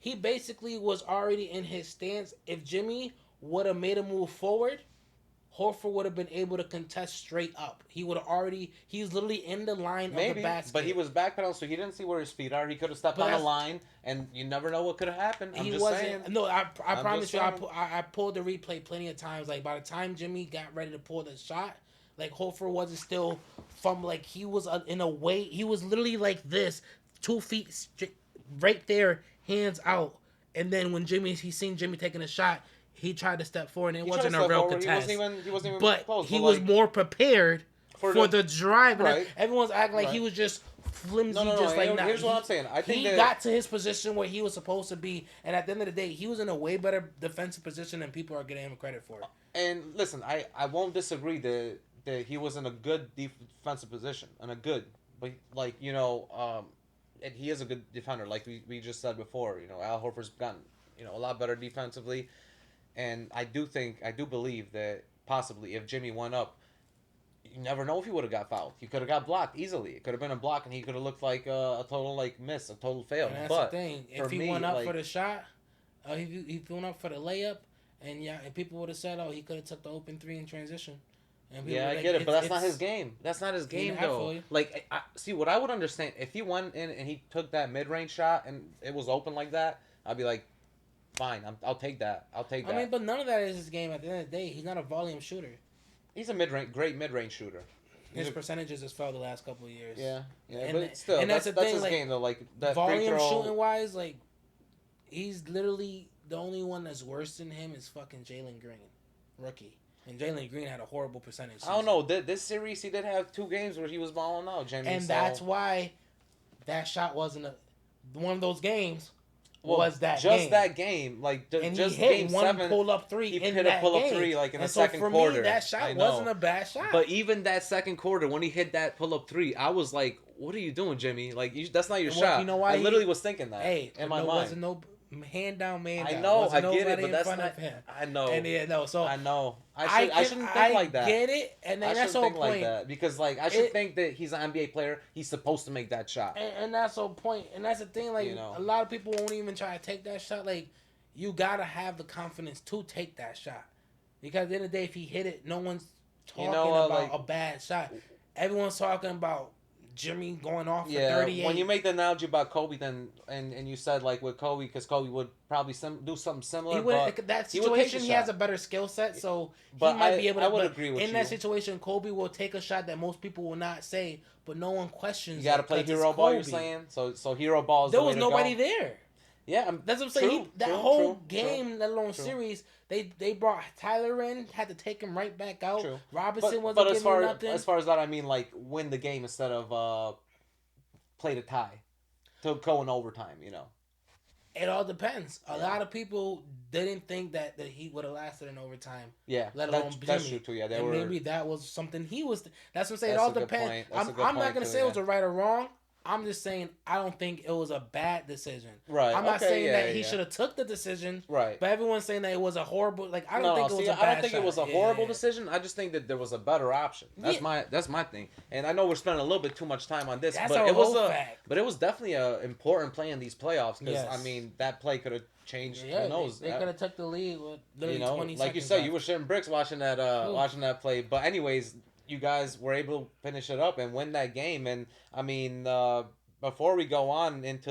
he basically was already in his stance. If Jimmy would have made a move forward, Horford would have been able to contest straight up. He would have already. He's literally in the line of maybe, the basket. but he was backpedaling, so he didn't see where his feet are. He could have stepped But on the that's- line, and you never know what could have happened. I'm He just wasn't. saying. No, I I'm promise just you. saying. I pulled the replay plenty of times. Like by the time Jimmy got ready to pull the shot, like Horford wasn't still from like he was in a way. He was literally like this, 2 feet right there, hands out. And then when he seen Jimmy taking a shot, he tried to step forward, and it He wasn't tried to a step real forward. contest. He wasn't even But close. he but, was like, more prepared for the drive. And Right. everyone's acting like he Right. was just flimsy, No. just like Here's nah, what I'm saying. I think he that got to his position where he was supposed to be, and at the end of the day, he was in a way better defensive position than people are getting him credit for. And listen, I won't disagree that that he was in a good defensive position and a good, but like and he is a good defender. Like we just said before, Al Horford's gotten a lot better defensively, and I do believe that possibly if Jimmy went up, you never know if he would have got fouled. He could have got blocked easily. It could have been a block, and he could have looked like a total like miss, a total fail. And that's But the thing. for If he me, went up like, for the shot, he went up for the layup, and people would have said, "Oh, he could have took the open three in transition." And yeah, I like, get it, but that's not his game. That's not his game, I feel though. you. Like, see what I would understand if he went in and he took that mid range shot and it was open like that. I'd be like, fine, I'll take that. I'll take that. I mean, but none of that is his game. At the end of the day, he's not a volume shooter. He's a great mid range shooter. His percentages has fell the last couple of years. Yeah, and but still, and that's the thing, his like, game though. Like that volume free throw, shooting wise, like he's literally the only one that's worse than him is fucking Jalen Green, rookie. And Jalen Green had a horrible percentage. I don't know. This series, he did have 2 games where he was balling out, Jamie. And that's why that shot wasn't one of those games. Well, was that just game. That game, like and just he hit game one 7, pull up three. He in hit that a pull game. up 3 like in and the so second for quarter. Me, that shot wasn't a bad shot. But even that second quarter, when he hit that pull up 3, I was like, "What are you doing, Jimmy? Like that's not your shot." You know why? I literally was thinking that. Hey, in my mind, wasn't no hand down, man. I know, I get it, but that's not. not. I know. And yeah, no. So I know. I shouldn't think like that. I get it, and then that's the whole point. Like that because like I should think that he's an NBA player. He's supposed to make that shot. And that's the whole point. And that's the thing. Like a lot of people won't even try to take that shot. Like you gotta have the confidence to take that shot because at the end of the day, if he hit it, no one's talking about a bad shot. Everyone's talking about Jimmy going off for 38. When you make the analogy about Kobe, then and you said like with Kobe, because Kobe would probably do something similar. He would, that situation, he has a better skill set, so he might be able to. I would agree with you. In that situation, Kobe will take a shot that most people will not say, but no one questions. You got to play hero ball. You're saying so hero ball is there the way was nobody there. Yeah, that's what I'm saying. That whole game, let alone series, they brought Tyler in, had to take him right back out. True. Robinson wasn't giving nothing. As far as that, I mean, like win the game instead of play to tie, to go in overtime. It all depends. A lot of people didn't think that he would have lasted in overtime. Yeah, let alone that's true too. Yeah, maybe that was something he was. That's what I'm saying. It all depends. I'm not gonna say it was a right or wrong. I'm just saying I don't think it was a bad decision. Right. I'm not saying that he should have took the decision. Right. But everyone's saying that it was a horrible. Like I don't think it was a bad I don't think shot. it was a horrible decision. I just think that there was a better option. That's my thing. And I know we're spending a little bit too much time on this, but it was definitely a important play in these playoffs because I mean that play could have changed. Yeah, who knows? They could have took the lead with literally 20 seconds. Like you said, you were shitting bricks watching that play. But anyways, you guys were able to finish it up and win that game. And I mean, before we go on into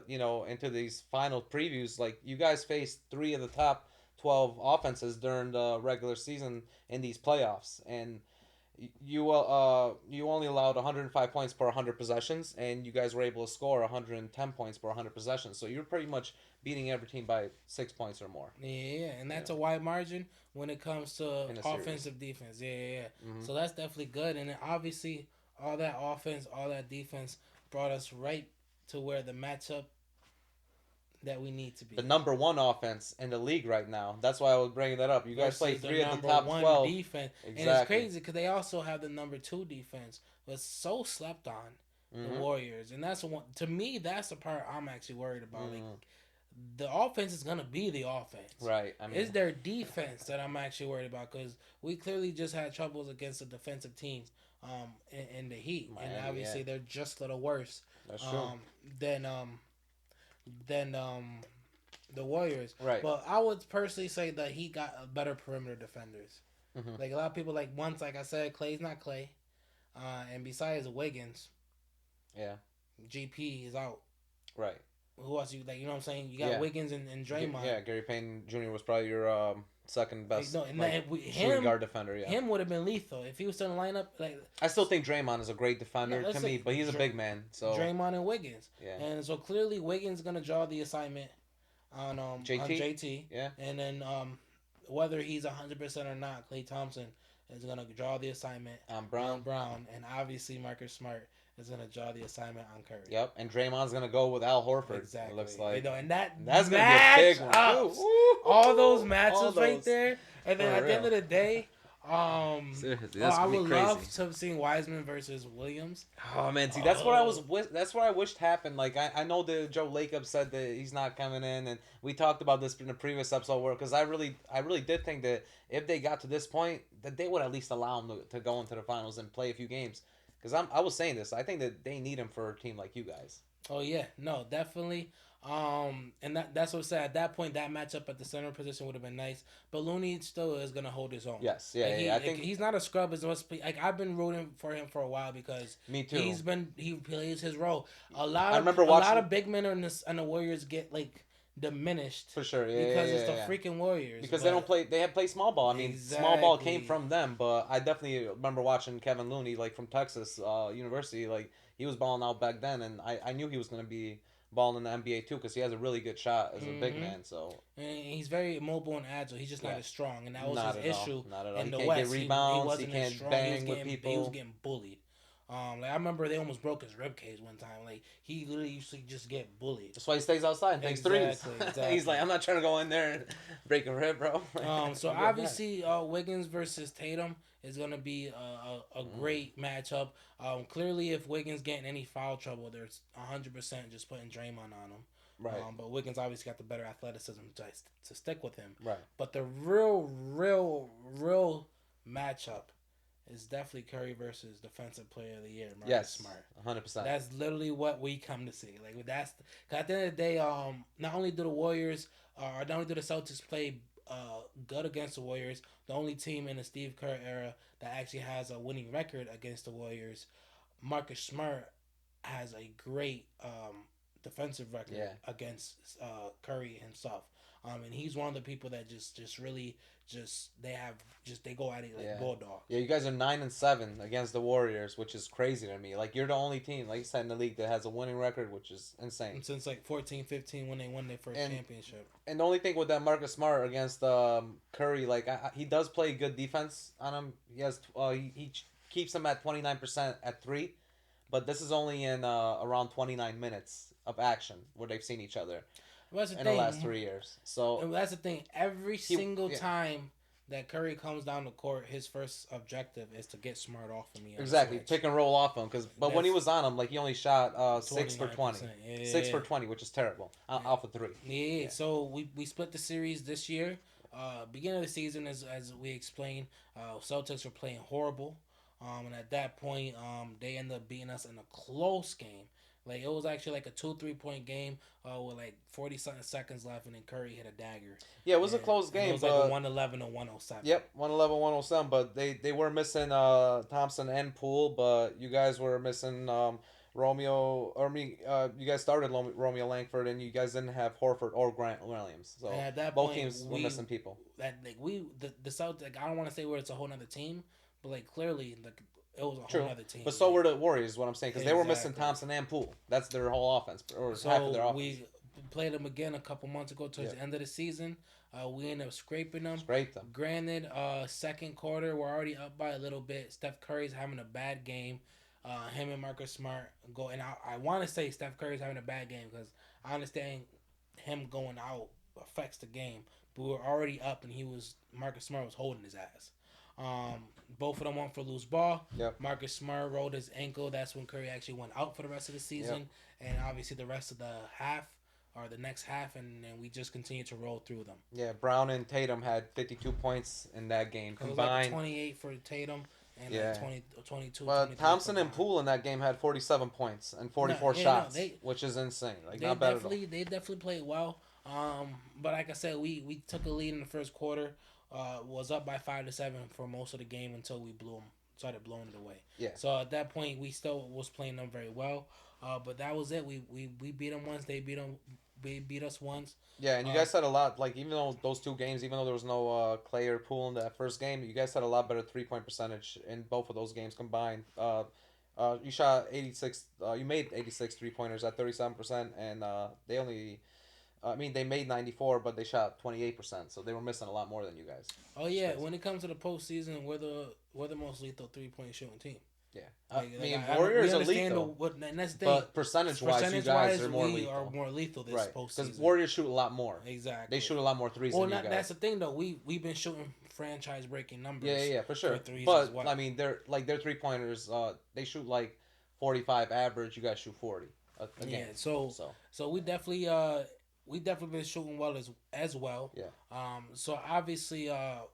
into these final previews, like you guys faced 3 of the top 12 offenses during the regular season in these playoffs, and you only allowed 105 points per 100 possessions, and you guys were able to score 110 points per 100 possessions. So you're pretty much beating every team by 6 points or more. Yeah, and that's a wide margin when it comes to offensive defense. Yeah. Mm-hmm. So that's definitely good, and obviously all that offense, all that defense brought us right to where the matchup that we need to be. The number 1 offense in the league right now. That's why I was bringing that up. You guys played 3 of the top 12 defense. Exactly. And it's crazy because they also have the number 2 defense, but so slept on the Warriors, and that's one. To me, that's the part I'm actually worried about. Like the offense is gonna be the offense, right? I mean, it's their defense that I'm actually worried about because we clearly just had troubles against a defensive team. In the Heat, Miami, and obviously they're just a little worse. That's true. Than the Warriors. Right. But I would personally say that he got a better perimeter defenders. Mm-hmm. Like a lot of people, like I said, Clay's not Clay, and besides Wiggins, GP is out. Right. Who else you like? You know what I'm saying? You got Wiggins and Draymond. Yeah, Gary Payton Jr. was probably your second best shooting guard defender. Yeah, him would have been lethal if he was still in the lineup. Like I still think Draymond is a great defender to me, but he's a big man. So Draymond and Wiggins. Yeah, and so clearly Wiggins is gonna draw the assignment on JT. Yeah, and then whether he's 100% or not, Klay Thompson is gonna draw the assignment on Brown, and obviously Marcus Smart is gonna draw the assignment on Curry. Yep, and Draymond's gonna go with Al Horford. Exactly. It looks like, and that's gonna be a big one. All those matchups right there, and then at the end of the day, Seriously, Oh, that's I gonna be would crazy. love to have seen Wiseman versus Williams. Oh man, see that's what I was. Oh, That's what I wished happened. Like I know that Joe Lacob said that he's not coming in, and we talked about this in the previous episode where because I really did think that if they got to this point, that they would at least allow him to go into the finals and play a few games. Because I was saying this, I think that they need him for a team like you guys. oh yeah, no, definitely. And that's what I said. At that point, that matchup at the center position would have been nice. But Looney still is gonna hold his own. Yes, Like yeah. I like, think he's not a scrub as much. Like I've been rooting for him for a while because me too. he plays his role. I remember A lot watching of big men in the Warriors get like diminished for sure. because it's the freaking Warriors. Because they don't But play. They have play small ball. I mean, small ball came exactly. from them, but I definitely remember watching Kevin Looney, like from Texas University. Like he was balling out back then, and I knew he was going to be balling in the NBA too because he has a really good shot as a big Mm-hmm. man. So And he's very mobile and agile. He's just not yeah, as strong, and that was not his at all, issue not at all. in He the can't get West. He rebounds. He wasn't as can't strong. bang with He was people. getting bullied. Like I remember they almost broke his rib cage one time. Like he literally used to just get bullied. That's why he stays outside and takes threes. Exactly. He's like, I'm not trying to go in there and break a rib, bro. So I'm good back. obviously, Wiggins versus Tatum is gonna be a great matchup. Clearly, if Wiggins getting any foul trouble, there's 100% just putting Draymond on him. Right. But Wiggins obviously got the better athleticism to stick with him. Right. But the real matchup is definitely Curry versus Defensive Player of the Year, Marcus Yes. Smart. 100%. That's literally what we come to see. Like that's cause at the end of the day, not only do the Warriors, not only do the Celtics play good against the Warriors, the only team in the Steve Kerr era that actually has a winning record against the Warriors, Marcus Smart has a great defensive record against Curry himself. And he's one of the people that just really they go at it like bulldogs. Yeah, you guys are 9-7 against the Warriors, which is crazy to me. Like you're the only team, like you said, in the league that has a winning record, which is insane. And since like 14-15 when they won their first championship. And the only thing with that Marcus Smart against Curry, like he does play good defense on him. He has he keeps him at 29% at three, but this is only in around 29 minutes of action where they've seen each other in the last 3 years. So and that's the thing. Every single time that Curry comes down the court, his first objective is to get Smart off of me. Exactly, pick and roll off him. But when he was on him, like he only shot 6 for 20, 6 for 20, which is terrible. Off of three. Yeah. So we split the series this year. Beginning of the season, as we explained, Celtics were playing horrible. And at that point, they ended up beating us in a close game. Like it was actually like a 2-3 point game with like 40 something seconds left, and then Curry hit a dagger. Yeah, it was a close game. It was like a 111 or 107. Yep, 111, 107. But they were missing Thompson and Poole, but you guys were missing Romeo. You guys started Romeo Langford, and you guys didn't have Horford or Grant Williams. So at that both point, teams were missing people. That like the Celtics. Like, I don't want to say where it's a whole other team, but like clearly like it was a whole other team. But so were the Warriors, is what I'm saying, because they were missing Thompson and Poole. That's their whole offense, or half of their offense. We played them again a couple months ago towards the end of the season. We ended up scraping them. Scraped them. Granted, second quarter we're already up by a little bit. Steph Curry's having a bad game. Him and Marcus Smart go, and I want to say Steph Curry's having a bad game because I understand him going out affects the game. But we were already up, and Marcus Smart was holding his ass. Both of them went for loose ball. Yep. Marcus Smart rolled his ankle. That's when Curry actually went out for the rest of the season, and obviously the rest of the half or the next half, and then we just continued to roll through them. Yeah, Brown and Tatum had 52 points in that game combined. It was like 28 for Tatum and like 22. But Thompson and Poole in that game had 47 points and 44 shots, which is insane. Like not bad at all. They definitely played well. But like I said, we took a lead in the first quarter. Was up by 5-7 for most of the game until we started blowing it away. Yeah. So at that point, we still was playing them very well. But that was it. We beat them once. They beat us once. Yeah, and you guys had a lot. Like even though those two games, even though there was no Clay or Poole in that first game, you guys had a lot better 3-point percentage in both of those games combined. You shot 86. You made 86 3-pointers at 37%, and they only. They made 94, but they shot 28%, so they were missing a lot more than you guys. Oh yeah, when it comes to the postseason, we're the most lethal 3-point shooting team. Yeah, Warriors are lethal, but percentage-wise, you guys are more lethal. Are more lethal this postseason. Because Warriors shoot a lot more. Exactly, they shoot a lot more threes than you guys. That's the thing though. We've been shooting franchise breaking Yeah, yeah, numbers yeah, for for sure. threes as But I well. mean, their 3 pointers. They shoot like 45 average. You guys shoot 40 a Yeah, game. So so we definitely been shooting well as well. yeah. So obviously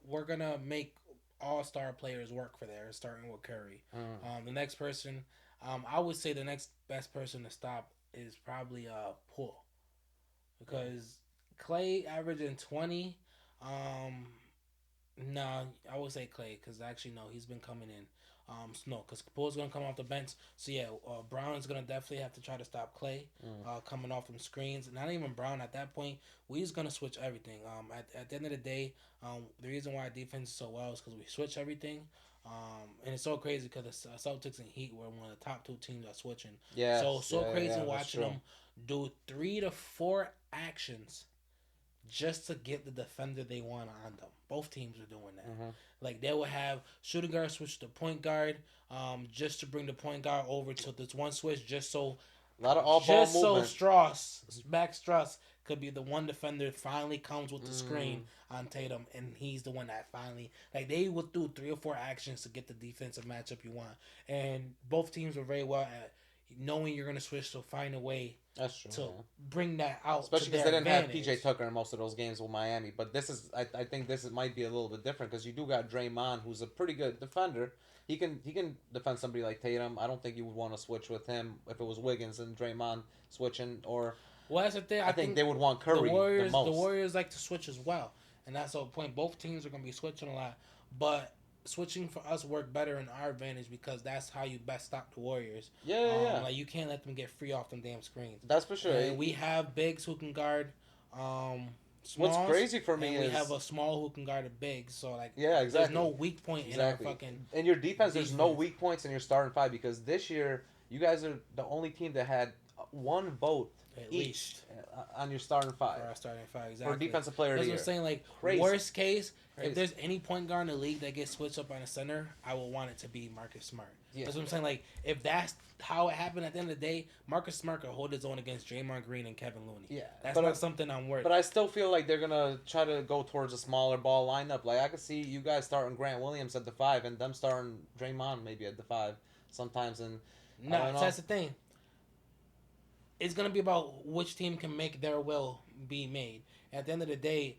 we're gonna make all star players work for there, starting with Curry. Mm. The next person, I would say the next best person to stop is probably Poole, Yeah. because Clay averaging 20. Um, No, I would say Clay because actually no, he's been coming in. No, because Poole's gonna come off the bench. So yeah, Brown's gonna definitely have to try to stop Clay, Mm. coming off from screens. Not even Brown at that point. We're just gonna switch everything. At the end of the day, the reason why our defense is so well is because we switch everything. And it's so crazy because the Celtics and Heat were one of the top two teams that switching. So Yes. so Yeah. crazy Yeah. That's watching true. them do 3 to 4 actions just to get the defender they want on them. Both teams are doing that. Mm-hmm. Like they will have shooting guard switch to point guard, just to bring the point guard over to this one switch, A lot of all ball movement. Max Struss could be the one defender that finally comes with the Mm. screen on Tatum, and he's the one that finally, like, they would do 3 or 4 actions to get the defensive matchup you want, and both teams were very well at knowing you're gonna switch to find a way That's true. to Yeah. bring that out to Especially because their they didn't have advantage. PJ Tucker in most of those games with Miami. But I think might be a little bit different because you do got Draymond, who's a pretty good defender. He can defend somebody like Tatum. I don't think you would want to switch with him if it was Wiggins and Draymond switching. Or Well, that's the thing. I I think think they would want the Curry the Warriors, the most. Warriors like to switch as well, and that's the point. Both teams are gonna be switching a lot, but switching for us work better in our advantage because that's how you best stop the Warriors. Yeah, yeah, yeah. Like you can't let them get free off them damn screens. That's for sure. And we have bigs who can guard What's smalls, crazy for me and we is have a small who can guard a big. So like, yeah, there's exactly. no weak point in our Exactly. fucking In your defense, there's no defense. weak points in your starting five because this year you guys are the only team that had one vote At each least on your starting five for our starting five, for exactly. defensive player of That's the what year. I'm saying. Like, Crazy. worst case, Crazy. if there's any point guard in the league that gets switched up on a center, I will want it to be Marcus Smart. Yeah. That's what I'm saying. Like, if that's how it happened at the end of the day, Marcus Smart could hold his own against Draymond Green and Kevin Looney. Yeah, That's but not something I'm worried. But I still feel like they're gonna try to go towards a smaller ball lineup. Like I could see you guys starting Grant Williams at the five and them starting Draymond maybe at the five sometimes. And I No, don't know. that's the thing. It's gonna be about which team can make their will be made. At the end of the day,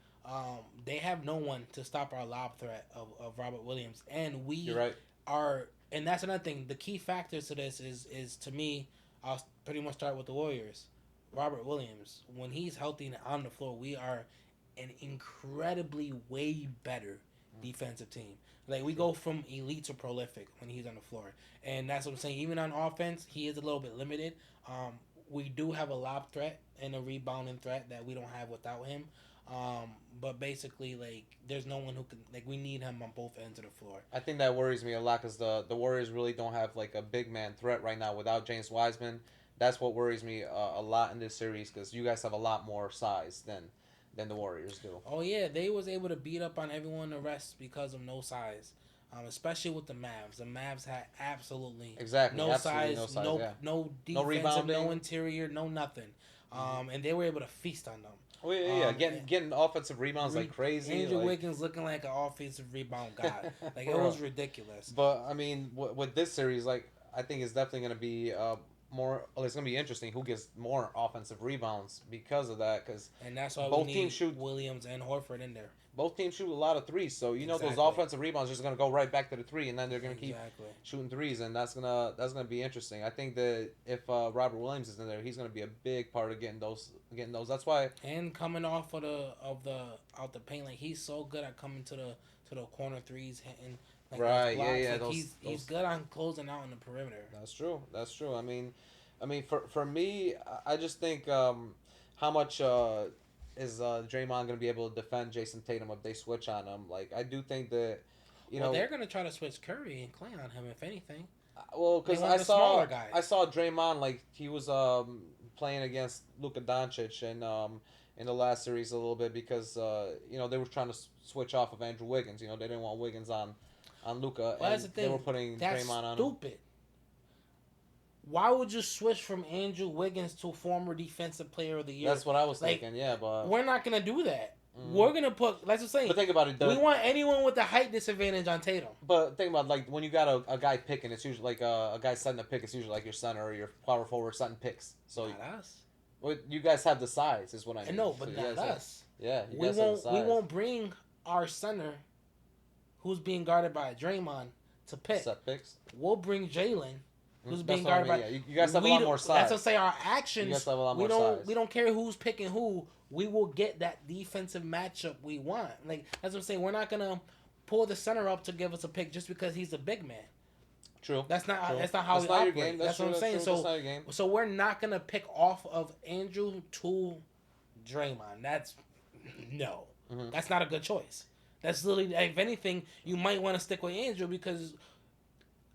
they have no one to stop our lob threat of Robert Williams, and You're we right. are. And that's another thing. The key factors to this is to me. I'll pretty much start with the Warriors. Robert Williams, when he's healthy and on the floor, we are an incredibly way better defensive team. Like we go from elite to prolific when he's on the floor, and that's what I'm saying. Even on offense, he is a little bit limited. We do have a lob threat and a rebounding threat that we don't have without him. But basically, like, there's no one who can, like, we need him on both ends of the floor. I think that worries me a lot because the Warriors really don't have like a big man threat right now without James Wiseman. That's what worries me a lot in this series because you guys have a lot more size than the Warriors do. Oh yeah, they was able to beat up on everyone the rest because of no size. Especially with the Mavs. The Mavs had absolutely Exactly. no Absolutely size, no size. no Yeah. no No defensive, no rebounding. interior, no nothing. And they were able to feast on them. Oh yeah, yeah. Getting offensive rebounds like crazy. Andrew like, Wiggins looking like an offensive rebound god. Like it Bro. was ridiculous. But I mean, with this series, like I think it's definitely gonna be more. It's gonna be interesting who gets more offensive rebounds because of that. Because And that's why both we teams need shoot. Williams and Horford in there. Both teams shoot a lot of threes, so you know those Exactly. offensive rebounds are just gonna go right back to the three, and then they're gonna keep Exactly. shooting threes, and that's gonna be interesting. I think that if Robert Williams is in there, he's gonna be a big part of getting those. That's why. And coming off of the out the paint, like he's so good at coming to the corner threes, hitting like Right, those blocks. yeah, yeah, Like those- he's good on closing out on the perimeter. That's true. That's true. I mean, for me, I just think how much is Draymond gonna be able to defend Jason Tatum if they switch on him? Like, I do think that, Well, they're gonna try to switch Curry and Clay on him, if anything. well, They because want the smaller guys. I saw Draymond like he was playing against Luka Doncic and in the last series a little bit because they were trying to switch off of Andrew Wiggins. They didn't want Wiggins on Luka, Well, and that's the thing. they were putting That's Draymond on him. stupid. Why would you switch from Andrew Wiggins to former defensive player of the year? That's what I was Like, thinking. Yeah, but We're not gonna do that. We're gonna put. Let's just say But think about it. we want anyone with the height disadvantage on Tatum. But think about like when you got a guy picking, it's usually like a guy setting a pick. It's usually like your center or your power forward setting picks. So Not us. well, you guys have the size, is what I I mean. know, So but you not guys have, us. yeah, you We guys have the won't. We size. won't bring our center, who's being guarded by Draymond, to pick. Set picks. We'll bring Jalen, who's That's being what I guarded mean. by. Yeah, you guys have a lot more size. That's what say our You actions. guys have a lot We more don't. size. We don't care who's picking who. We will get that defensive matchup we want. Like that's what I'm saying. We're not gonna pull the center up to give us a pick just because he's a big man. True. That's not. True. That's not how that's we not operate. Your game. That's true, what I'm saying. True. That's not your game. So we're not gonna pick off of Andrew to Draymond. That's no. Mm-hmm. That's not a good choice. That's literally, if anything, you might want to stick with Andrew because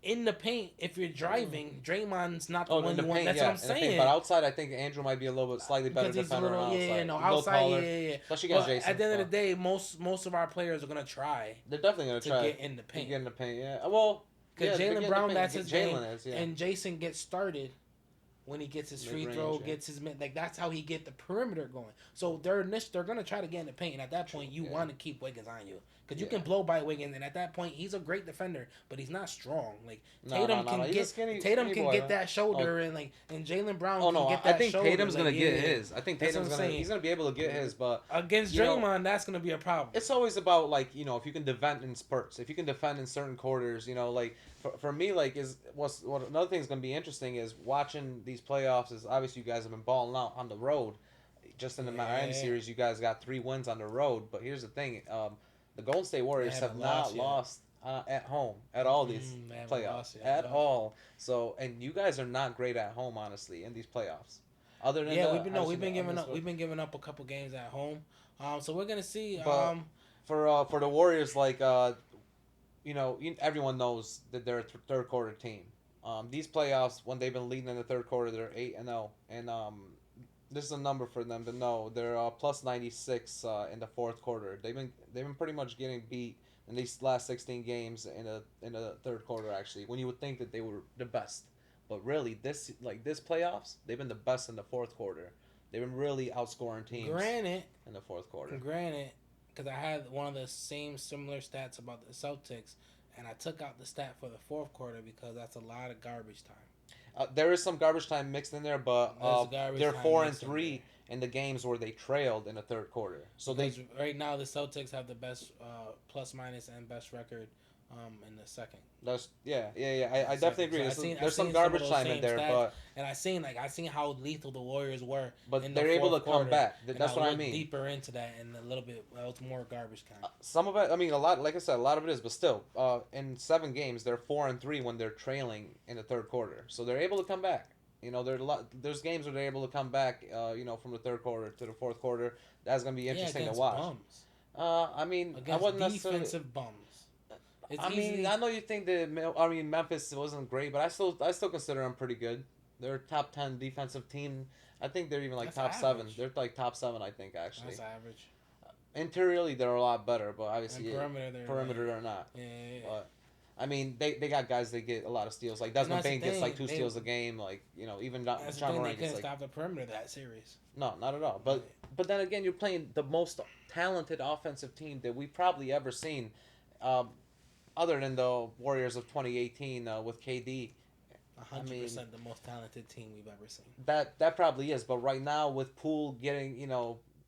in the paint, if you're driving, Draymond's not the one you want. That's what I'm saying. But outside, I think Andrew might be a little bit slightly better Because he's a defender little, on outside. yeah, no, He's a little outside, taller, yeah. especially against But Jason. at the end of the day, most of our players are gonna try They're definitely gonna to try get in the paint. Get in the paint, yeah. Well, Because yeah, Jalen Brown, that's his game, Jalen is, yeah. and Jason gets started when he gets his free Mid-range, throw, yeah. gets his like that's how he get the perimeter going. So they're gonna try to get in the paint, and at that point, you want to keep Wiggins on you because you can blow by Wiggins, and at that point, he's a great defender, but he's not strong. Like Tatum can get Tatum can get that shoulder, and Jalen Brown can get that I think shoulder. Tatum's gonna get his. I think That's what Tatum's I'm gonna saying. he's gonna be able to get his, but against you know, Draymond, that's gonna be a problem. it's always about like if you can defend in spurts, if you can defend in certain quarters, like for me like what another thing is gonna be interesting is watching these playoffs. Is obviously you guys have been balling out on the road. Just in the Miami series, you guys got 3 wins on the road. But here's the thing: the Golden State Warriors have not lost at home at all these playoffs at all. So, and you guys are not great at home, honestly, in these playoffs. Other than we've been giving up a couple games at home. So we're gonna see. But for the Warriors, like everyone knows that they're a third quarter team. These playoffs, when they've been leading in the third quarter, they're 8-0, and this is a number for them to know. They're plus 96 in the fourth quarter. They've been pretty much getting beat in these last 16 games in the third quarter. Actually, when you would think that they were the best, but really this playoffs, they've been the best in the fourth quarter. They've been really outscoring teams. Granted, in the fourth quarter. Granted, because I had one of the similar stats about the Celtics, and I took out the stat for the fourth quarter because that's a lot of garbage time. There is some garbage time mixed in there, but they're 4-3 in the games where they trailed in the third quarter. So because right now the Celtics have the best plus minus and best record in the second. That's I definitely agree. So there's some garbage time in there, stats, but I seen how lethal the Warriors were. But in they're able to come back. That's what I mean. Deeper into that and a little bit more garbage time. Some of it, I mean, a lot. Like I said, a lot of it is, but still, in 7 games, they're 4-3 when they're trailing in the third quarter. So they're able to come back. There's games where they're able to come back. From the third quarter to the fourth quarter. That's gonna be interesting to watch. Bums. I mean, against I wasn't defensive necessarily bums. I know you think that. Memphis wasn't great, but I still consider them pretty good. They're a top 10 defensive team. I think they're even like top average. 7. They're like top 7, I think, actually. That's average. Interiorly, they're a lot better, but obviously perimeter, they're not. Yeah. But I mean, they got guys that get a lot of steals. Like Desmond Bain gets like 2 steals a game. Like even John Moran they couldn't gets stop the perimeter that series. No, not at all. But then again, you're playing the most talented offensive team that we've probably ever seen. Other than the Warriors of 2018 with KD. 100% the most talented team we've ever seen. That probably is, but right now with Poole getting,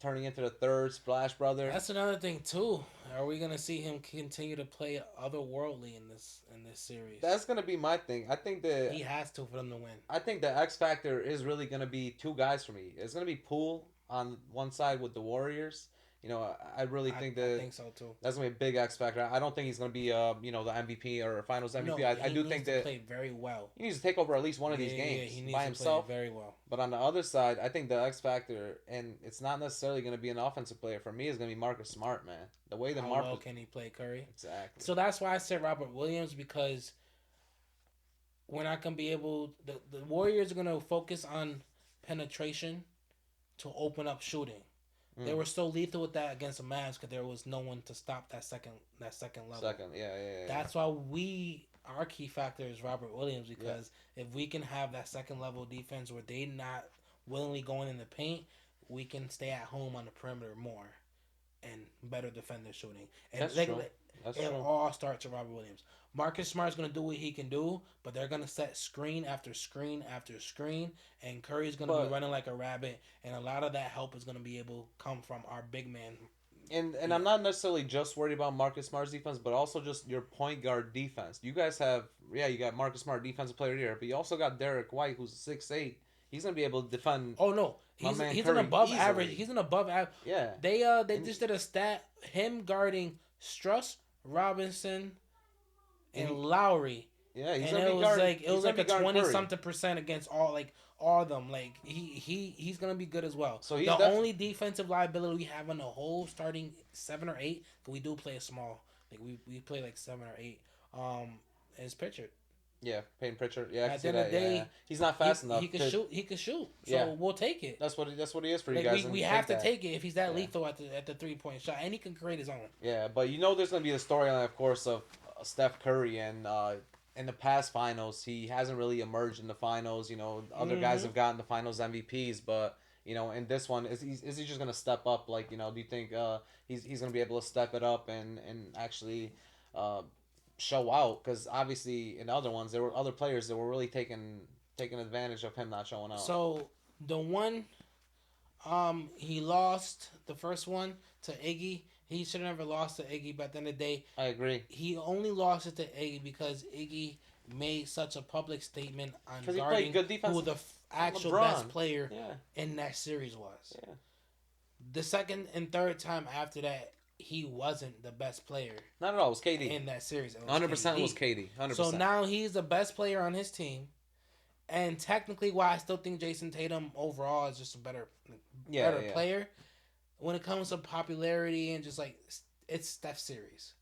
turning into the third Splash Brother. That's another thing too. Are we gonna see him continue to play otherworldly in this series? That's gonna be my thing. I think that he has to for them to win. I think the X factor is really gonna be 2 guys for me. It's gonna be Poole on one side with the Warriors. I really think that. I think so too. That's gonna be a big X factor. I don't think he's gonna be the MVP or Finals MVP. I do think that play very well. He needs to take over at least one of these games he needs by to himself. Play very well. But on the other side, I think the X factor, and it's not necessarily gonna be an offensive player for me. Is gonna be Marcus Smart, man. The way that How well can he play Curry? Exactly. So that's why I said Robert Williams, because we're not gonna be able. The Warriors are gonna focus on penetration to open up shooting. They were so lethal with that against the Mavs because there was no one to stop that second level. That's why our key factor is Robert Williams, because if we can have that second level defense where they not willingly going in the paint, we can stay at home on the perimeter more. and better defender shooting. And That's true. That's it true. all starts with Robert Williams. Marcus Smart's gonna do what he can do, but they're gonna set screen after screen after screen, and Curry's gonna be But running like a rabbit, and a lot of that help is gonna be able to come from our big man. and Yeah. I'm not necessarily just worried about Marcus Smart's defense, but also just your point guard defense. You guys have, yeah, you got Marcus Smart, defensive player of the year, but you also got Derek White, who's 6'8". He's gonna be able to defend Oh no, my man he's an Curry above average. easily. He's an above average. Yeah, They and just did a stat him guarding Struss, Robinson, and and Lowry, yeah, he's and gonna it be was guard. like He's gonna a be guarding 20 Curry. something percent against all of them. Like he's gonna be good as well. So he's The def only defensive liability we have on the whole starting 7 or 8, because we do play a small, like we play like 7 or 8. Is Pitcher. Yeah, Peyton Pritchard. Yeah, I can At the see end of that. the Yeah, yeah. day, He's not fast he enough can to. shoot. He can shoot. Yeah, So we'll take it. that's what he is for you Like guys, and we take have to that. take it if he's that Yeah, lethal at the 3 point shot, and he can create his own. yeah. But there's gonna be the storyline, of course, of Steph Curry, and in the past finals, he hasn't really emerged in the finals. Other guys Mm-hmm. have gotten the finals MVPs, but in this one, is he just gonna step up? Like, do you think he's gonna be able to step it up and actually uh, show out? Because obviously in other ones, there were other players that were really taking advantage of him not showing out. So the one he lost the first one to Iggy. He should have never lost to Iggy, but at the end of the day, I agree. he only lost it to Iggy because Iggy made such a public statement on Because he played guarding good defense. who the actual LeBron. best player Yeah, in that series was. yeah. The second and third time after that, he wasn't the best player Not at all. It was KD. in that series. It was 100% KD. was KD. 100%. So now he's the best player on his team. And technically, while I still think Jason Tatum overall is just a better Yeah. player, when it comes to popularity and just like it's Steph series,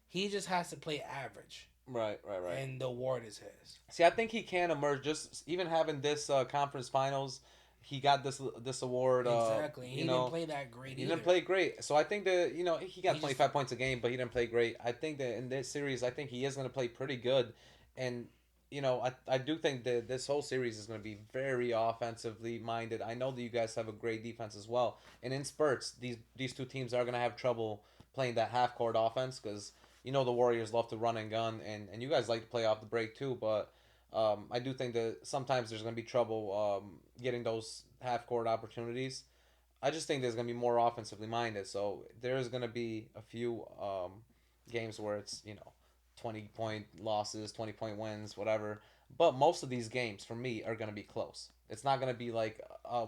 he just has to play average, Right. and the award is his. See, I think he can emerge. Just even having this conference finals, he got this award. Exactly. He didn't play that great. He either. didn't play great. So I think that he got He 25 points a game, but he didn't play great. I think that in this series, I think he is going to play pretty good, and I do think that this whole series is going to be very offensively minded. I know that you guys have a great defense as well, and in spurts, these two teams are going to have trouble playing that half court offense because the Warriors love to run and gun, and you guys like to play off the break too. But I do think that sometimes there's going to be trouble getting those half court opportunities. I just think there's going to be more offensively minded. So there's going to be a few games where it's 20-point losses, 20-point wins, whatever. But most of these games for me are going to be close. It's not going to be like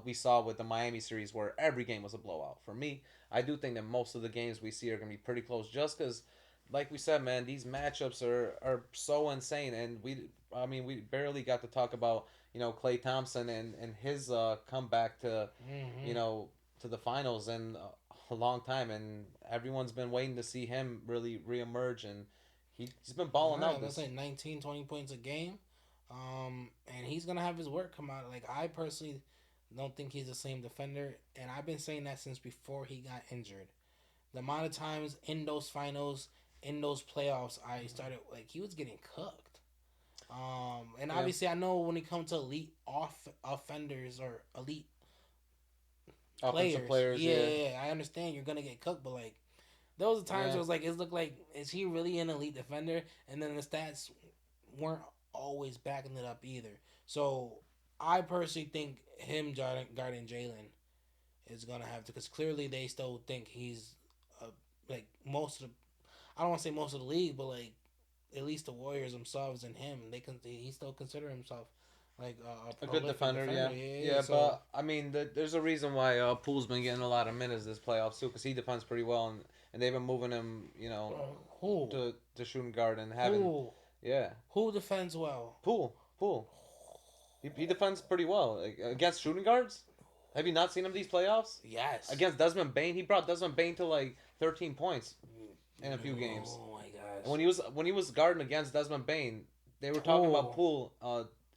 we saw with the Miami series where every game was a blowout. For me, I do think that most of the games we see are going to be pretty close just because, like we said, man, these matchups are so insane. And we barely got to talk about, Klay Thompson and his comeback to, Mm-hmm. you know, to the finals in a long time. And everyone's been waiting to see him really reemerge. And he's been balling Yeah, out that's this. like 19, 20 points a game. And he's gonna have his work come out. Like I personally don't think he's the same defender, and I've been saying that since before he got injured. The amount of times in those finals, in those playoffs, I started like he was getting cooked. And Yeah. obviously I know when it comes to elite offenders or elite Offensive players, players, yeah. yeah, I understand you're gonna get cooked, but like there was times where Yeah. it was like it looked like is he really an elite defender? And then the stats weren't always backing it up either. So I personally think him guarding Jalen is gonna have to, because clearly they still think he's like most of the, I don't want to say most of the league, but like at least the Warriors themselves and him, he still consider himself like A good prolific defender, yeah. Yeah. So But I mean, there's a reason why Poole's been getting a lot of minutes this playoffs too, because he defends pretty well, and they've been moving him, who to shooting guard and having, who yeah. who defends well? Poole, he defends pretty well like, against shooting guards. Have you not seen him these playoffs Yes. against Desmond Bain? He brought Desmond Bain to like 13 points in a few games. Oh my gosh. And when he was guarding against Desmond Bain, they were talking about Poole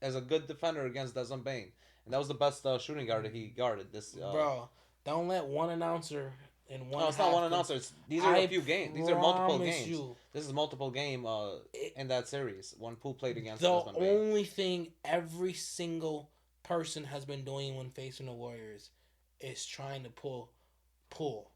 as a good defender against Desmond Bain, and that was the best shooting guard that he guarded this. Bro, don't let one announcer in one. No, it's not one announcer. These are a few games. These are multiple games. This is multiple game in that series when Poole played against The Desmond Bain. only thing every single person has been doing when facing the Warriors is trying to pull.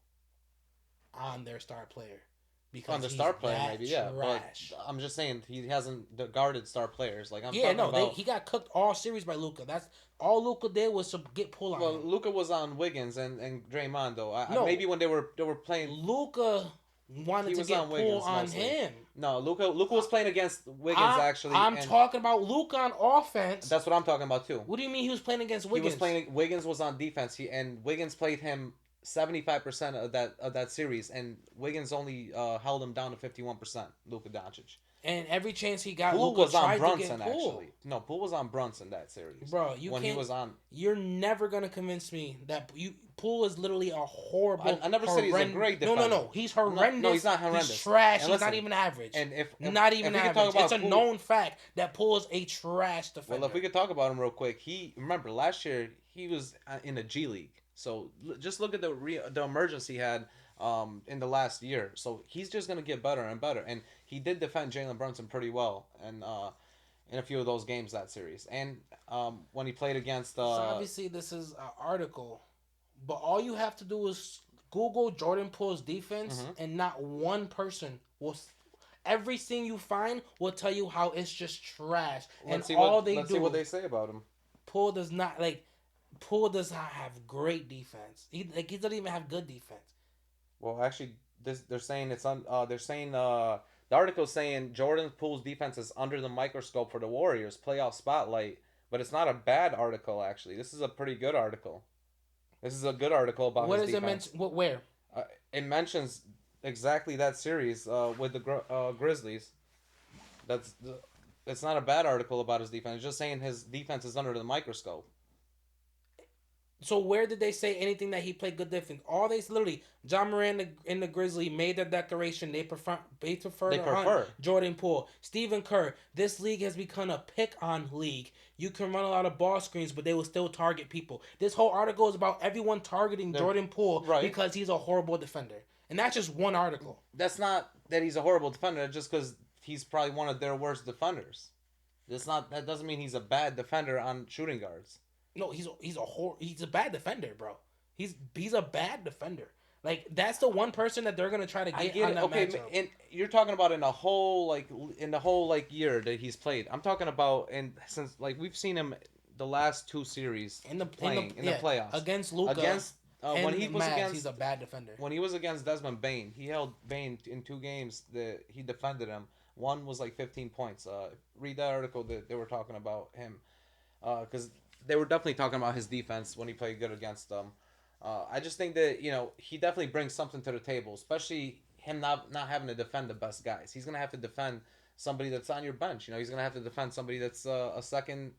on their star player On because the he's star player, that maybe, yeah. But trash. I'm just saying he hasn't guarded star players. Like I'm Yeah, talking no, about. he got cooked all series by Luca. That's all Luca did was to get pull on Well, him. Luca was on Wiggins and Draymond though. No, Maybe when they were playing, Luca wanted he to was get on pull Wiggins on mostly. him. No, Luca was playing against Wiggins I actually, I'm and talking about Luca on offense. that's what I'm talking about too. What do you mean he was playing against He was Wiggins? playing. Wiggins was on defense. And Wiggins played him 75% of that series, and Wiggins only held him down to 51%. Luka Doncic. And every chance he got, Poole Luca was on tried to get Brunson pulled. actually. No, Poole was on Brunson that series Bro, you when he can't. was on. You're never gonna convince me that you Poole is literally a horrible. I never said he's a great No, defender. no, no. He's horrendous. No, he's not He's horrendous. trash. And He's not listen, even average. and Not if even we could talk average. about It's a Poole, known fact that Poole is a trash defender. well, if we could talk about him real quick, he remember last year he was in the G League. So just look at the emergence he had in the last year. So he's just gonna get better and better. And he did defend Jalen Brunson pretty well, and in a few of those games that series, and when he played against. So obviously this is an article, but all you have to do is Google Jordan Poole's defense, and not one person will. Everything you find will tell you how it's just trash, and let's see all what they let's do. see what they say about him. Poole does not like. Poole does not have great defense. He doesn't even have good defense. Well, actually, they're saying it's on. They're saying the article's saying Jordan Poole's defense is under the microscope for the Warriors playoff spotlight, but it's not a bad article actually. This is a pretty good article. This is a good article about What his does it defense. mention? What where? It mentions exactly that series with the Grizzlies. That's it's not a bad article about his defense. It's just saying his defense is under the microscope. So where did they say anything that he played good defense? All they literally John Moran and the Grizzly made their declaration. They prefer They to prefer. hunt Jordan Poole, Stephen Kerr. This league has become a pick on league. You can run a lot of ball screens, but they will still target people. This whole article is about everyone targeting Jordan Poole right. because he's a horrible defender, and that's just one article. That's not that he's a horrible defender. Just because he's probably one of their worst defenders. That's not. That doesn't mean he's a bad defender on shooting guards. No, he's a bad defender, bro. He's a bad defender. Like that's the one person that they're gonna try to get on that matchup. And you're talking about in the whole year that he's played. I'm talking about since we've seen him the last two series in the playoffs against Luka. When he was against, he's a bad defender. When he was against Desmond Bain, he held Bain in two games that he defended him. One was 15 points. Read that article that they were talking about him, because they were definitely talking about his defense when he played good against them. I just think that he definitely brings something to the table, especially him not having to defend the best guys. He's gonna have to defend somebody that's on your bench. He's gonna have to defend somebody that's a second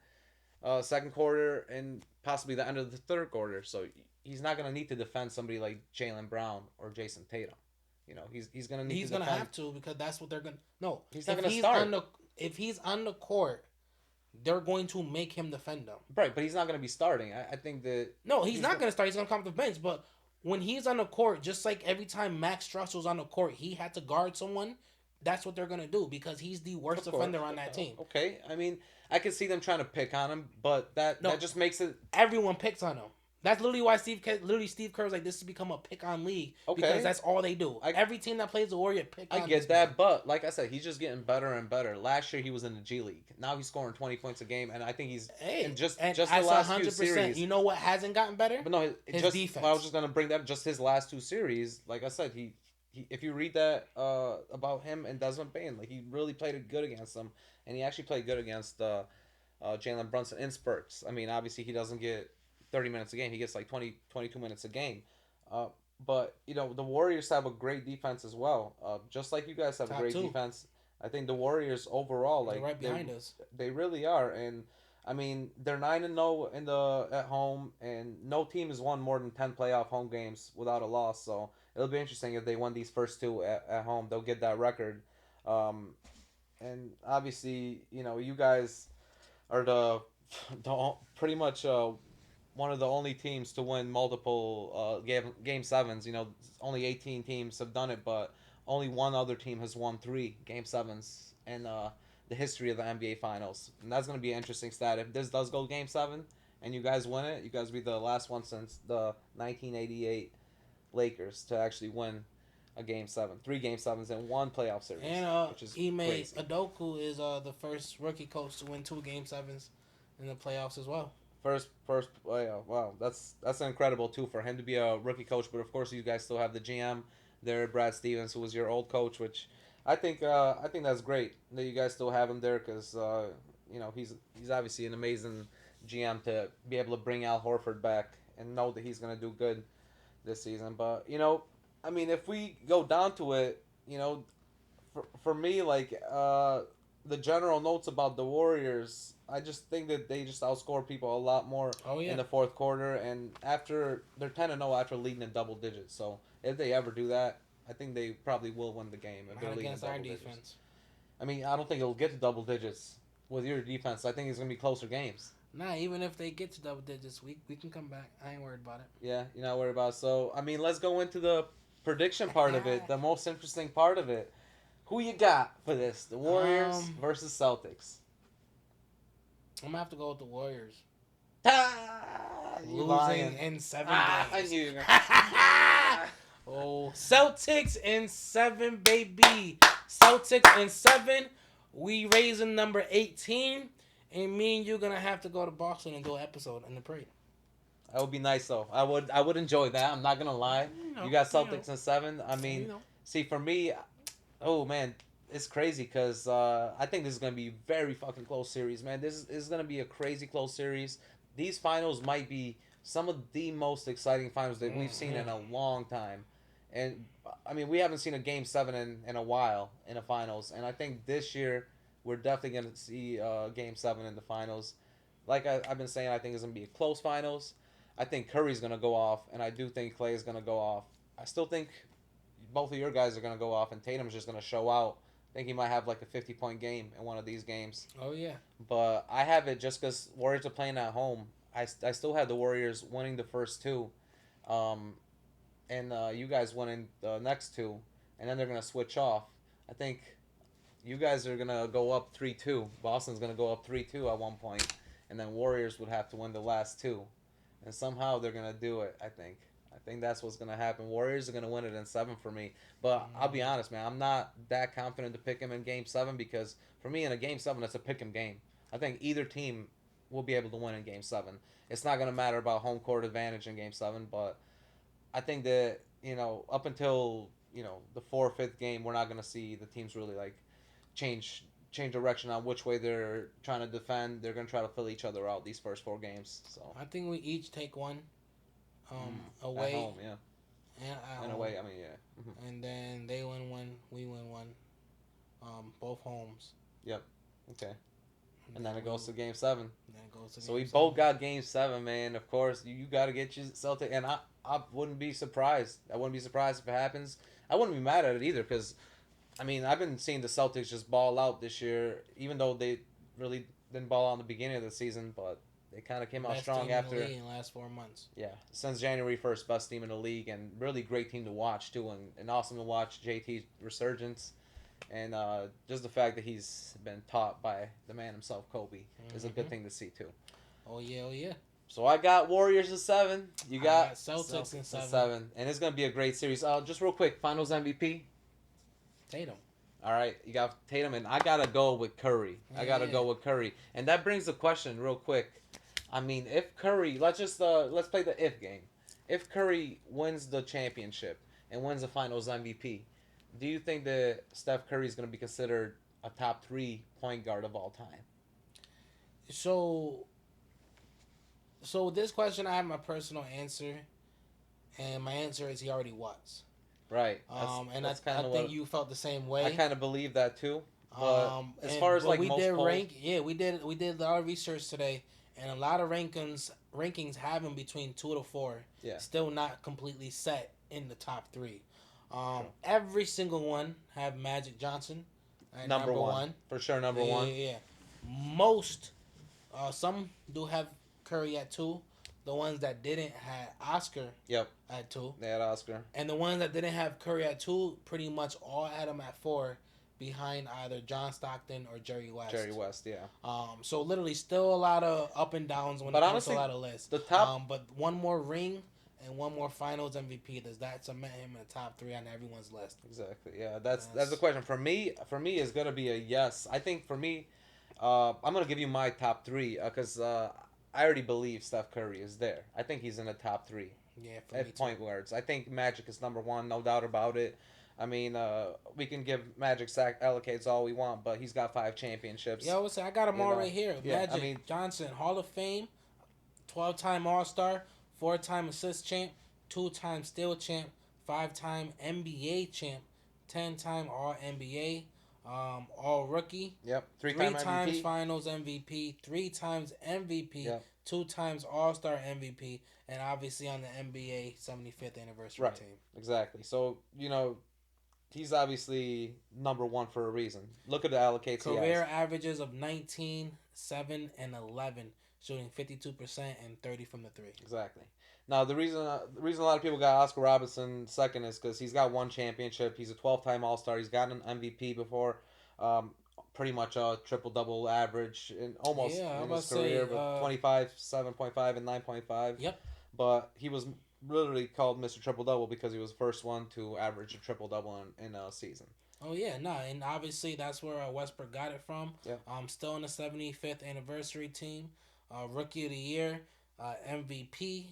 quarter and possibly the end of the third quarter. So he's not gonna need to defend somebody like Jaylen Brown or Jason Tatum. He's gonna need. He's to gonna defend. have to because that's what they're gonna. No, he's not gonna start. If he's on the court, they're going to make him defend them. Right, but he's not going to be starting. I think that... No, he's not going to start. He's going to come off the bench. But when he's on the court, just like every time Max Struss was on the court, he had to guard someone. That's what they're going to do because he's the worst defender on that team. Okay, I mean, I can see them trying to pick on him, but that just makes it... Everyone picks on him. That's literally why Steve Kerr's like, this has become a pick-on league. Okay. Because that's all they do. Every team that plays the Warrior pick on I get that, but like I said, he's just getting better and better. Last year, he was in the G League. Now he's scoring 20 points a game, and I think he's... just the last 100%, few series... You know what hasn't gotten better? But no, his defense. I was just going to bring that just his last two series. Like I said, he if you read that about him and Desmond Bain, he really played good against them, and he actually played good against Jalen Brunson in spurts. I mean, obviously, he doesn't get 30 minutes a game. He gets 20, 22 minutes a game. But, the Warriors have a great defense as well. Just like you guys have a great defense. I think the Warriors overall, they're right behind us. They really are. And, I mean, they're 9-0 at home, and no team has won more than 10 playoff home games without a loss. So it'll be interesting if they won these first two at home. They'll get that record. And obviously, you guys are the pretty much... one of the only teams to win multiple game sevens. Only 18 teams have done it, but only one other team has won 3 game sevens in the history of the NBA Finals. And that's going to be an interesting stat. If this does go game 7 and you guys win it, you guys will be the last one since the 1988 Lakers to actually win a Game 7, 3 Game 7s in one playoff series, And which is Ime crazy. Adoku is the first rookie coach to win 2 Game 7s in the playoffs as well. First, oh yeah, wow, that's incredible too for him to be a rookie coach. But of course, you guys still have the GM there, Brad Stevens, who was your old coach, which I think that's great that you guys still have him there because he's obviously an amazing GM to be able to bring Al Horford back and know that he's gonna do good this season. But I mean, if we go down to it, for me, like the general notes about the Warriors, I just think that they just outscore people a lot more Oh in yeah, the fourth quarter, and after they're 10-0 after leading in double digits. So if they ever do that, I think they probably will win the game if they're not leading in against our double digits. defense. I mean, I don't think it'll get to double digits with your defense. I think it's gonna be closer games. Nah, even if they get to double digits, we can come back. I ain't worried about Yeah, you're not worried about. It. So I mean, let's go into the prediction part of it, it. the most interesting part of it. Who you got for this? The Warriors um, versus Celtics. I'm gonna have to go with the Warriors. Ah, you Losing lying. in 7 games. I knew you were gonna. Oh, Celtics in 7, baby. Celtics in 7. We raising number 18. And me and you gonna have to go to Boston and do an episode in the parade. That would be nice though. I would enjoy that. I'm not gonna lie. You got Celtics in 7. I You mean, know. see for me, oh man, it's crazy because I think this is gonna be a very fucking close series, man. This is gonna be a crazy close series. These finals might be some of the most exciting finals that we've seen in a long time, and I mean we haven't seen a Game 7 in a while in the finals, and I think this year we're definitely gonna see Game 7 in the finals. Like I've been saying, I think it's gonna be a close finals. I think Curry's gonna go off, and I do think Clay is gonna go off. I still think both of your guys are going to go off, and Tatum's just going to show out. I think he might have like a 50-point game in one of these games. Oh yeah. But I have it just because Warriors are playing at home. I still have the Warriors winning the first two, um, and you guys winning the next two, and then they're going to switch off. I think you guys are going to go up 3-2. Boston's going to go up 3-2 at one point, and then Warriors would have to win the last two. And somehow they're going to do it, I think. I think that's what's going to happen. Warriors are going to win it in 7 for me. But I'll be honest, man. I'm not that confident to pick them in Game 7 because for me, in a Game 7, it's a pick 'em game. I think either team will be able to win in Game 7. It's not going to matter about home court advantage in Game 7, but I think that, up until, the 4th, 5th game, we're not going to see the teams really, like, change direction on which way they're trying to defend. They're going to try to fill each other out these first 4 games. So I think we each take one at away home, yeah. and at In a home. way, I mean, yeah. And then they win one, we win one. Both homes. Yep. Okay. And then it we- goes to Game 7. Then it goes to So game we seven. both got Game 7, man. Of course, you got to get you Celtic, and I wouldn't be surprised. I wouldn't be surprised if it happens. I wouldn't be mad at it either, because I mean I've been seeing the Celtics just ball out this year, even though they really didn't ball out in the beginning of the season, but they kind of came out Best strong team in after. the league in the last 4 months. Yeah, since January 1st, best team in the league, and really great team to watch too, and awesome to watch JT's resurgence, and just the fact that he's been taught by the man himself, Kobe, is a good thing to see too. Oh yeah, oh yeah. So I got Warriors in 7. You got Celtics in 7. 7, and it's gonna be a great series. Just real quick, Finals MVP. Tatum. All right, you got Tatum, and I gotta go with Curry. I gotta Yeah. go with Curry, and that brings the question real quick. I mean, if Curry, let's play the if game. If Curry wins the championship and wins the Finals MVP, do you think that Steph Curry is gonna be considered a top 3 point guard of all time? So this question, I have my personal answer, and my answer is he already was. Right. And that's I kind of think you felt the same way. I kind of believe that too. But as And- far as but like we most did polls, we did a lot of research today, and a lot of rankings have him between 2 to 4. Yeah. Still not completely set in the top 3. Every single one have Magic Johnson at number one for sure. Number Yeah, one. yeah, yeah. Most, some do have Curry at 2. The ones that didn't had Oscar Yep. at 2. They had Oscar. And the ones that didn't have Curry at 2 pretty much all had him at 4, behind either John Stockton or Jerry West. Jerry West, yeah. So literally still a lot of up and downs when But it comes to honestly, a lot of lists. the top- But one more ring and one more Finals MVP, does that cement him in the top three on everyone's list? Exactly. Yeah, that's the That's question for me. For me, is gonna be a yes. I think for me, I'm gonna give you my top three because I already believe Steph Curry is there. I think he's in the top three yeah for me at too. point guards. I think Magic is number one, no doubt about it. I mean, we can give Magic sack allocates all we want, but he's got 5 championships. Yeah, I would say I got them You all know, right here. yeah. I Magic mean, Johnson, Hall of Fame, 12-time All Star, 4-time assist champ, 2-time steal champ, 5-time NBA champ, 10-time All NBA, All Rookie, yep, three three-time times MVP. Finals MVP, 3 times MVP, Yep, 2 times All Star MVP, and obviously on the NBA 75th anniversary right, team. exactly. So he's obviously number one for a reason. Look at the allocates he has. Career averages of 19, 7, and 11, shooting 52% and 30 from the three. Exactly. Now the reason a lot of people got Oscar Robertson second is because he's got 1 championship. He's a 12-time All Star. He's got an MVP before. Um, Pretty much a triple double average in almost Yeah, I'm in about his to career, say, but 25, 7.5, and 9.5. yep. But he was literally called Mr. Triple Double because he was the first one to average a triple double in a season. Oh yeah, no, and obviously that's where Westbrook got it from. Yeah. Still in the 75th anniversary team, Rookie of the Year, MVP,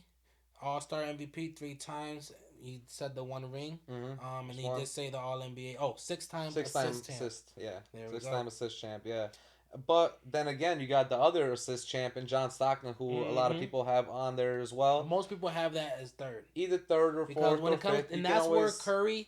All Star MVP 3 times. He said the one ring, Mm-hmm. and Just he one. did say the All NBA. Oh, 6 time 6 time assist champ. assist, yeah. There we Six go. time assist champ, yeah. But then again, you got the other assist champ in John Stockton, who a lot of Mm-hmm. people have on there as well. Most people have that as third Either third or because fourth when or it comes, fifth, you and can that's where always. Curry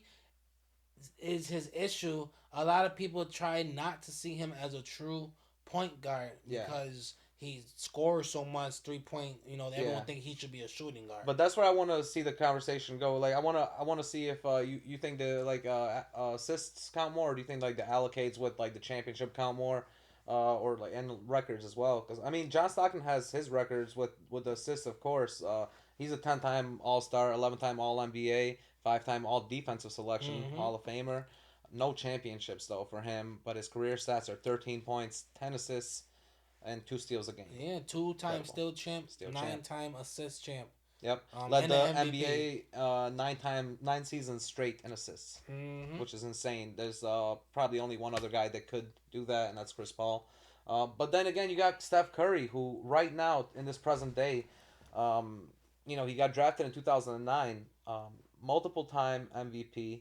is his issue. A lot of people try not to see him as a true point guard Yeah, because he scores so much 3 point. yeah. Everyone think he should be a shooting guard. But that's where I want to see the conversation go. Like, I want to see if you think the assists count more, or do you think like the allocates with like the championship count more, or like and records as well? Because I mean, John Stockton has his records with the assists, of course. He's a 10-time All Star, 11-time All NBA, 5-time All Defensive Selection Mm-hmm. Hall of Famer. No championships though for him, but his career stats are 13 points, 10 assists, and 2 steals a game. Yeah, 2 time Incredible, steal champ, steal champ. 9 time assist champ, Yep, led and the the MVP. NBA 9 seasons straight in assists, Mm-hmm. which is insane. There's probably only one other guy that could do that, and that's Chris Paul. But then again, you got Steph Curry, who right now in this present day, um, he got drafted in 2009, multiple time MVP.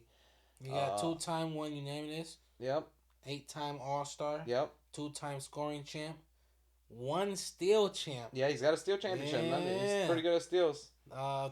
You got Uh, 2 time one unanimous, yep, 8 time All Star, yep, 2 time scoring champ, one steal champ. yeah. He's got a steal championship. Remember, he's Yeah. pretty good at steals.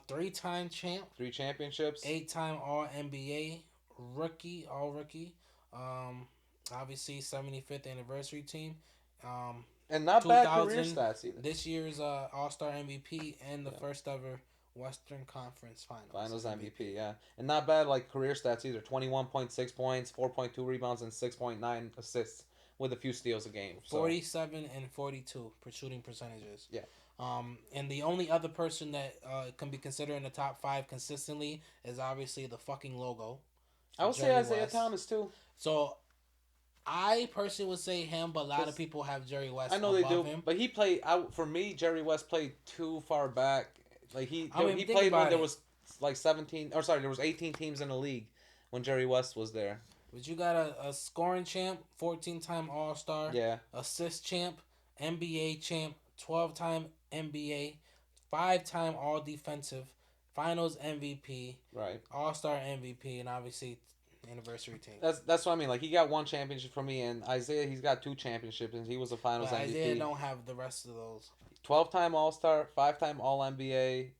3 time champ, 3 championships. 8 time All NBA rookie, All Rookie. Um, Obviously 75th anniversary team. Um, And not bad career 2000 stats either. this year's All Star MVP and the Yeah. first ever Western Conference Finals Finals MVP. MVP, yeah. And not bad like career stats either. 21.6 points, 4.2 rebounds, and 6.9 assists with a few steals a game. So 47 and 42 for shooting percentages. yeah. And the only other person that can be considered in the top five consistently is obviously the fucking logo, I would say Jerry Isaiah West. Thomas too. So I personally would say him, but a lot of 'Cause people have Jerry West I know they above do, him. but he played out for me. Jerry West played too far back. Like I mean, he think played when about there it. was like 17 or sorry, there was 18 teams in the league when Jerry West was there. But you got a scoring champ, 14-time All Star, Yeah, assist champ, NBA champ, 12-time NBA, 5-time All Defensive, Finals MVP, right. All Star MVP, and obviously anniversary team. That's what I mean. Like he got 1 championship for me, and Isaiah he's got 2 championships, and he was a Finals But Isaiah MVP. don't have the rest of those. 12-time All Star, 5-time All NBA.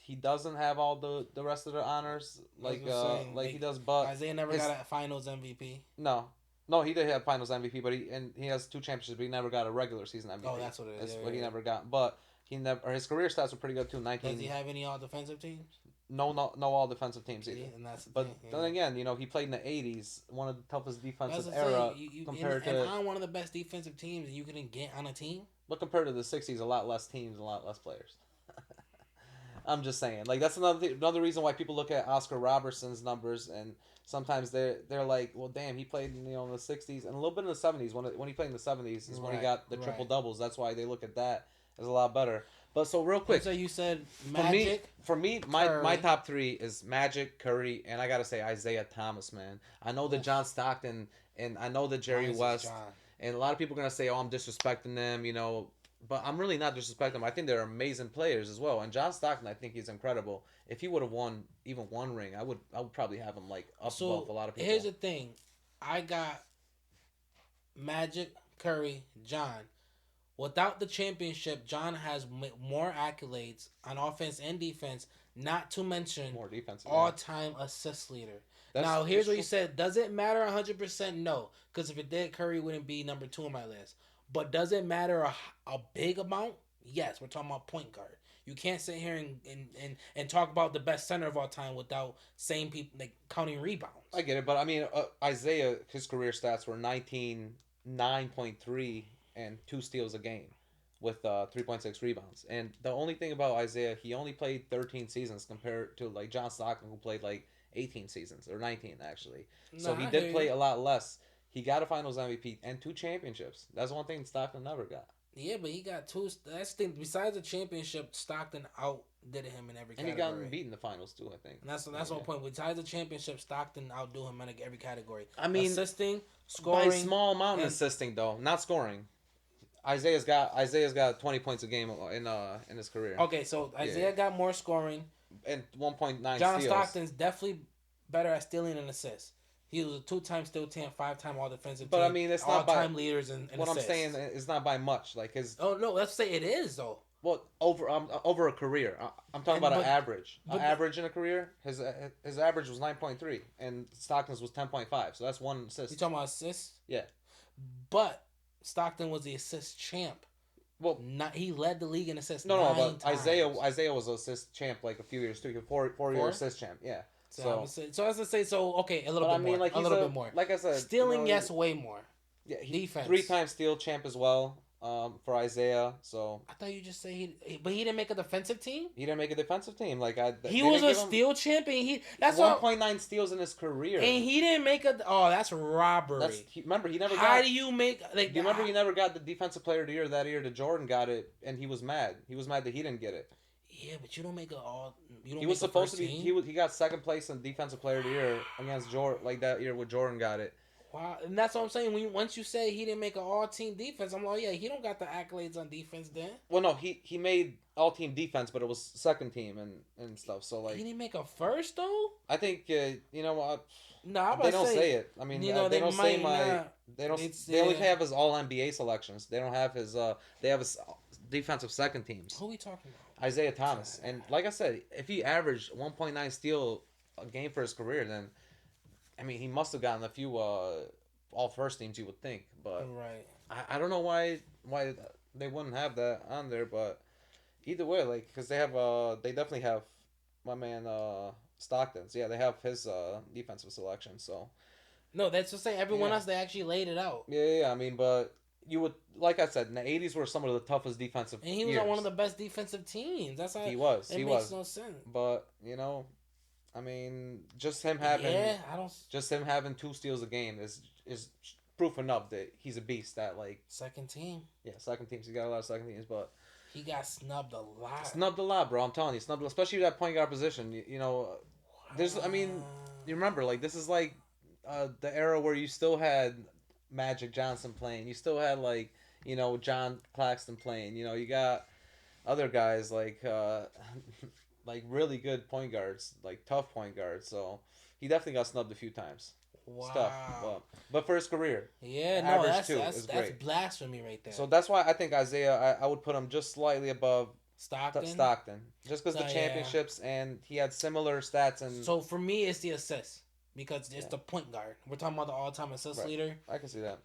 He doesn't have all the rest of the honors like he does, but Isaiah never his got a Finals MVP. no. No, he did have Finals MVP, but he has 2 championships, but he never got a regular season MVP. Oh, that's what it is. That's Yeah, what he yeah. never got. But he never or his career stats were pretty good too. Does he 19. have any All Defensive teams? No all defensive teams either. See, and that's the But thing. then Yeah. again, he played in the '80s, one of the toughest That's defensive the era thing. compared and to. on one of the best defensive teams, and you couldn't get on a team. But compared to the '60s, a lot less teams, a lot less players. I'm just saying, like that's another reason why people look at Oscar Robertson's numbers, and sometimes they're like, well, damn, he played in the '60s and a little bit in the '70s. When he played in the '70s is when he Right, got the right. triple doubles. That's why they look at that is a lot better. But so real And quick, so you said for me, Magic, my Curry. top three is Magic, Curry, and I gotta say Isaiah Thomas, man. I know that Oof. John Stockton and I know that Jerry Mine's is West, John. and a lot of people are gonna say, "Oh, I'm disrespecting them," you know. But I'm really not disrespecting them. I think they're amazing players as well. And John Stockton, I think he's incredible. If he would have won even one ring, I would probably have him like up above So a lot of here's people. the thing. I got Magic, Curry, John. Without the championship, John has more accolades on offense and defense, not to mention More defensive, yeah. all-time assist leader. That's Now, here's it's what you true. said. Does it matter 100%? No. Because if it did, Curry wouldn't be number 2 on my list. But does it matter a big amount? Yes. We're talking about point guard. You can't sit here and talk about the best center of all time without saying people like counting I rebounds. get it, but I mean Isaiah, his career stats were 9.3 and two steals a game, with 3.6 rebounds. And the only thing about Isaiah, he only played 13 seasons compared to like John Stockton, who played like 18 seasons or 19 actually. So he Nah, I did hear play you. a lot less. He got a Finals MVP and two championships. That's one thing Stockton never got. Yeah, but he got two. That's the thing. Besides the championship, Stockton outdid him in every And he got category. beat in the finals too, I think. And that's Yeah. one point. Besides the championship, Stockton outdo him in every category. I mean, Assisting, by a scoring, small amount in and assisting though, not scoring. Isaiah's got 20 points a game in his career. okay. So Yeah, Isaiah got more scoring. and 1.9 John steals. Stockton's definitely better at stealing and assists. He was a two-time steal champ, five-time All Defensive But I Team, mean, it's not by all-time leaders in what I'm saying assists. is not by much. Like his Oh no, let's say it is though. well over a career. I'm talking And about an average. An but average in a career. His average was 9.3 and Stockton's was 10.5. So that's one you assist. talking about assists? Yeah. But Stockton was the assist champ. Well, Not he led the league in assists no, nine but Isaiah times. Isaiah was assist champ like a few years too. Four year Four. assist champ. Yeah. So I So, would say so as to say so okay a little but I bit mean, more like a he's little a bit more like I said, stealing yes way more yeah, he defense. 3 time steal champ as well. For Isaiah, so I thought you just say but he didn't make a defensive team. he didn't make a defensive team. Like He they was didn't a give him steal champion. He that's what 1.9 steals in his career. and he didn't make a oh that's robbery. Remember he never How got. do you make like Do you remember he never got the defensive player of the year that year? That Jordan got it, and he was mad. He was mad that he didn't get it. yeah, but you don't make a all you don't He make was a supposed first to be. team. He got second place in defensive player of the year against Jordan, like that year when Jordan got it. Wow, and that's what I'm saying. Once you say he didn't make an all team defense, I'm like, yeah, he don't got the accolades on defense. Then Well, no, he made all team defense, but it was second team and stuff. So he like, didn't make a first though. I think you know what. No, I'm They about to don't say say it. I mean, you know they they don't say might my. not. They don't. It's They only have his All NBA selections. They don't have his. They have his defensive second teams. who we talking about? Isaiah Thomas, and like I said, if he averaged 1.9 steal a game for his career, then I mean he must have gotten a few all first teams. You would think, but Right. I don't know why they wouldn't have that on there. But either way, like because they definitely have my man Stockton's. Yeah, they have his defensive selection. So No, that's just saying everyone yeah. else they actually laid it out. Yeah. I mean, but you would like I said in the '80s were some of the toughest defensive And he was years. on one of the best defensive teams. That's how He was. it He makes was. no sense. But you know, I mean, Yeah, I don't. just him having two steals a game is proof enough that he's a beast. That like Second team, yeah, second teams. He got a lot of second teams, but he got snubbed a lot. snubbed a lot, bro. I'm telling you, snubbed, especially that point guard position. You know, there's. I mean, you remember like this is like the era where you still had Magic Johnson playing. You still had like John Claxton playing. You know, you got other guys like like really good point guards, like tough point guards. So he definitely got snubbed a few times. Stuff, Wow. but for his career, Yeah, no, average that's too that's is that's great. blasphemy right there. So that's why I think Isaiah, I would put him just slightly above Stockton. Stockton, just because So, the yeah. championships and he had similar stats and So for me, it's the assist because it's Yeah. the point guard. We're talking about the all-time assist Right. leader. I can see that.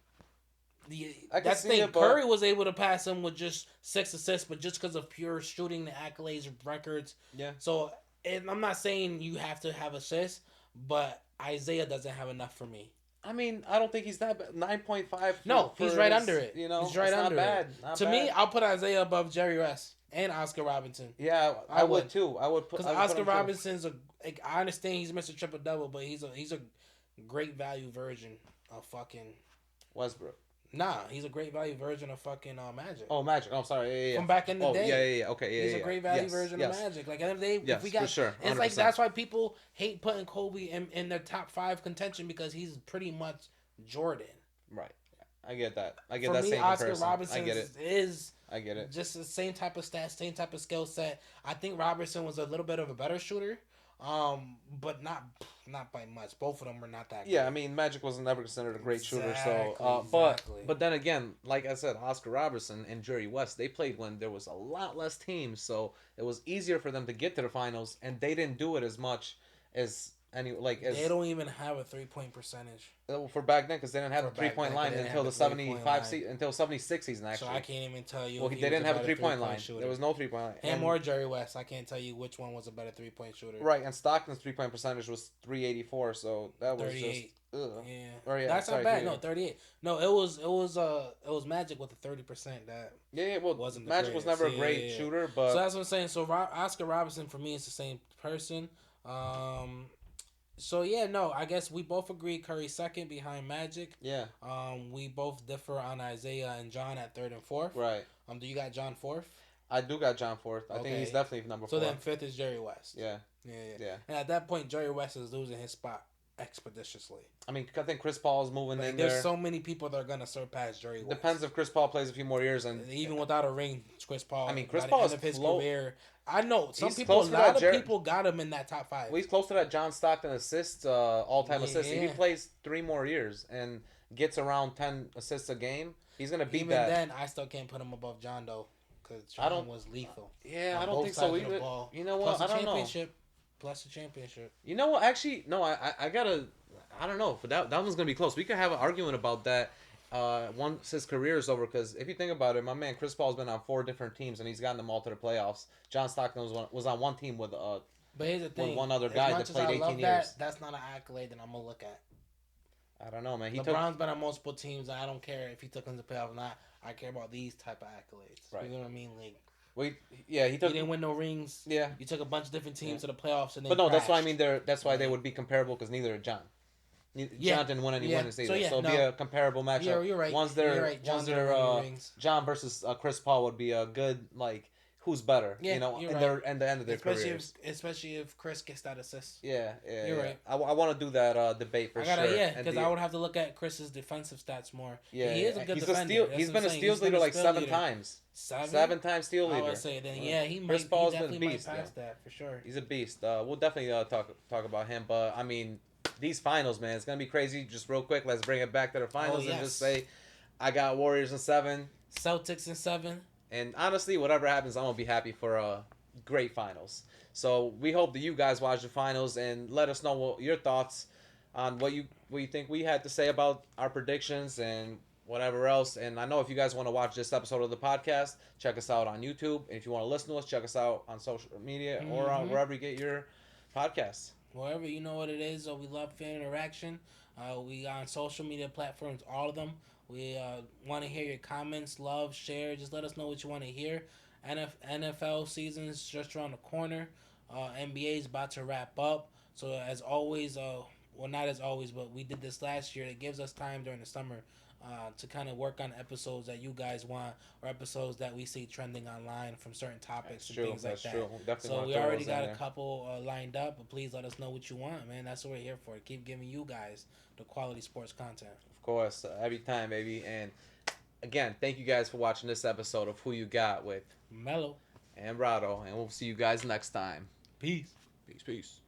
I can That's the see thing. it, but Curry was able to pass him with just 6 assists, but just because of pure shooting, the accolades, records. yeah, So and I'm not saying you have to have assists, but Isaiah doesn't have enough for me. I mean I don't think he's that bad. 9.5. No, he's right under it. You know, He's right it's under not bad. it. Not To bad. me, I'll put Isaiah above Jerry West and Oscar Robinson. Yeah, I would too. I would put Because I would put Oscar him too. Robinson's I understand he's Mr. Triple Double, but he's a great value version of fucking Westbrook. Nah, he's a great value version of fucking Magic. Oh, Magic. Oh, sorry. Yeah, yeah, From yeah. back in the Oh, day. yeah, yeah, yeah. Okay, yeah, He's yeah, a yeah. great value Yes, version of yes, Magic. Like at the end of the day, if we yes, for got, sure. it's like 100%. that's why people hate putting Kobe in their top five contention because he's pretty much Jordan. Right. I get that. I get For that me, same Oscar comparison. I Robertson get it. is I get it. just the same type of stats, same type of skill set. I think Robertson was a little bit of a better shooter, but not by much. Both of them were not that Yeah, great. I mean, Magic was never considered a great shooter. So, Exactly, but exactly. but then again, like I said, Oscar Robertson and Jerry West, they played when there was a lot less teams, so it was easier for them to get to the finals, and they didn't do it as much as any like They as don't even have a 3-point percentage for back then because they didn't have for the three back point then. 'Cause line they didn't until have the the 3-point line. until 76 season So I actually. can't even tell you Well, if they he was didn't a have a better 3 point three-point line. shooter. There was no 3 point line. Him or Jerry West, I can't tell you which one was a better 3-point shooter. Right, and Stockton's 3 point percentage was 384, so that was 38. just ugh. Yeah, Or yeah, that's sorry, not bad. 38. No, 38. No, it was Magic with a 30%. That Yeah, well, wasn't the Magic was greatest. never a Yeah, great yeah, yeah. shooter, So but that's what I'm saying. So Oscar Robertson for me is the same person. Um, so yeah, no, I guess we both agree Curry second behind Magic. yeah, We both differ on Isaiah and John at third and fourth. right. Do you got John fourth? I do got John fourth. I think he's Okay. definitely number So four. then fifth is Jerry West. Yeah, Yeah, yeah. yeah. And at that point, Jerry West is losing his spot expeditiously. I mean, I think Chris Paul is moving Like in there's there. so many people that are gonna surpass Jerry West. Depends if Chris Paul plays a few more years, and Even without a ring, Chris Paul. I mean, Chris by the Paul end is of his close. career. I know some He's people. close A to lot that of people got him in that top five. well, he's close to that John Stockton assists, all time assists. If he Yeah. plays 3 more years and gets around 10 assists a game, he's gonna beat Even that. then, I still can't put him above John though, because I John don't- was lethal. Yeah, on I don't both think sides so of the either. ball. You know Plus what? the I don't know. championship. Plus the championship. You know what? Actually, no. I gotta. I don't know. That one's gonna be close. We could have an argument about that once his career is over. Because if you think about it, my man Chris Paul's been on 4 different teams and he's gotten them all to the playoffs. John Stockton was on one team with But here's the thing: one other as guy much that as played I 18 love years. that's not an accolade that I'm gonna look at. I don't know, man. LeBron's been on multiple teams, and I don't care if he took them to the playoffs or not. I care about these type of accolades. Right. You know what I mean? Like, he you took. didn't win no rings. Yeah, You took a bunch of different teams to the playoffs, and then but no, that's why I crashed. mean. That's why they would be comparable because neither did John. Yeah. John didn't win any Yeah. wins So, either, yeah, so it'd be no. a comparable matchup. You're right. One's You're their right. John one's didn't their win any rings. John versus Chris Paul would be a good like who's better, Yeah, you know, you're in right. their and the end of their Especially careers. especially if Chris gets that assist. Yeah, You're yeah. right. I want to do that debate for I gotta sure. because I would have to look at Chris's defensive stats more. Yeah, He is a good he's defender. a steal. That's He's what been I'm a saying. steals He's been leader a like steal 7 leader. times. Seven? 7 times steal I leader. would say then yeah, Chris he Paul's been a definitely beast, might pass yeah. that for sure. He's a beast. We'll definitely talk about him, but I mean, these finals, man, it's gonna be crazy. Just real quick, let's bring it back to the finals and just say, I got Warriors in 7. Celtics in 7. And honestly, whatever happens, I'm gonna be happy for great finals. So we hope that you guys watch the finals and let us know what your thoughts on what you think we had to say about our predictions and whatever else. And I know if you guys want to watch this episode of the podcast, check us out on YouTube. And if you want to listen to us, check us out on social media or wherever you get your podcasts. Wherever, you know what it is. We love fan interaction. We on social media platforms, all of them. We want to hear your comments, love, share. Just let us know what you want to hear. NFL season's just around the corner. NBA is about to wrap up. So as always, well, not as always, but we did this last year. It gives us time during the summer to kind of work on episodes that you guys want or episodes that we see trending online from certain topics and things like that. True. Definitely So wanna we throw already those in got a there. couple lined up, but please let us know what you want, man. That's what we're here for. Keep giving you guys the quality sports content. Of course, every time, baby. And again, thank you guys for watching this episode of Who You Got with Mellow. and Rado. And we'll see you guys next time. Peace. Peace.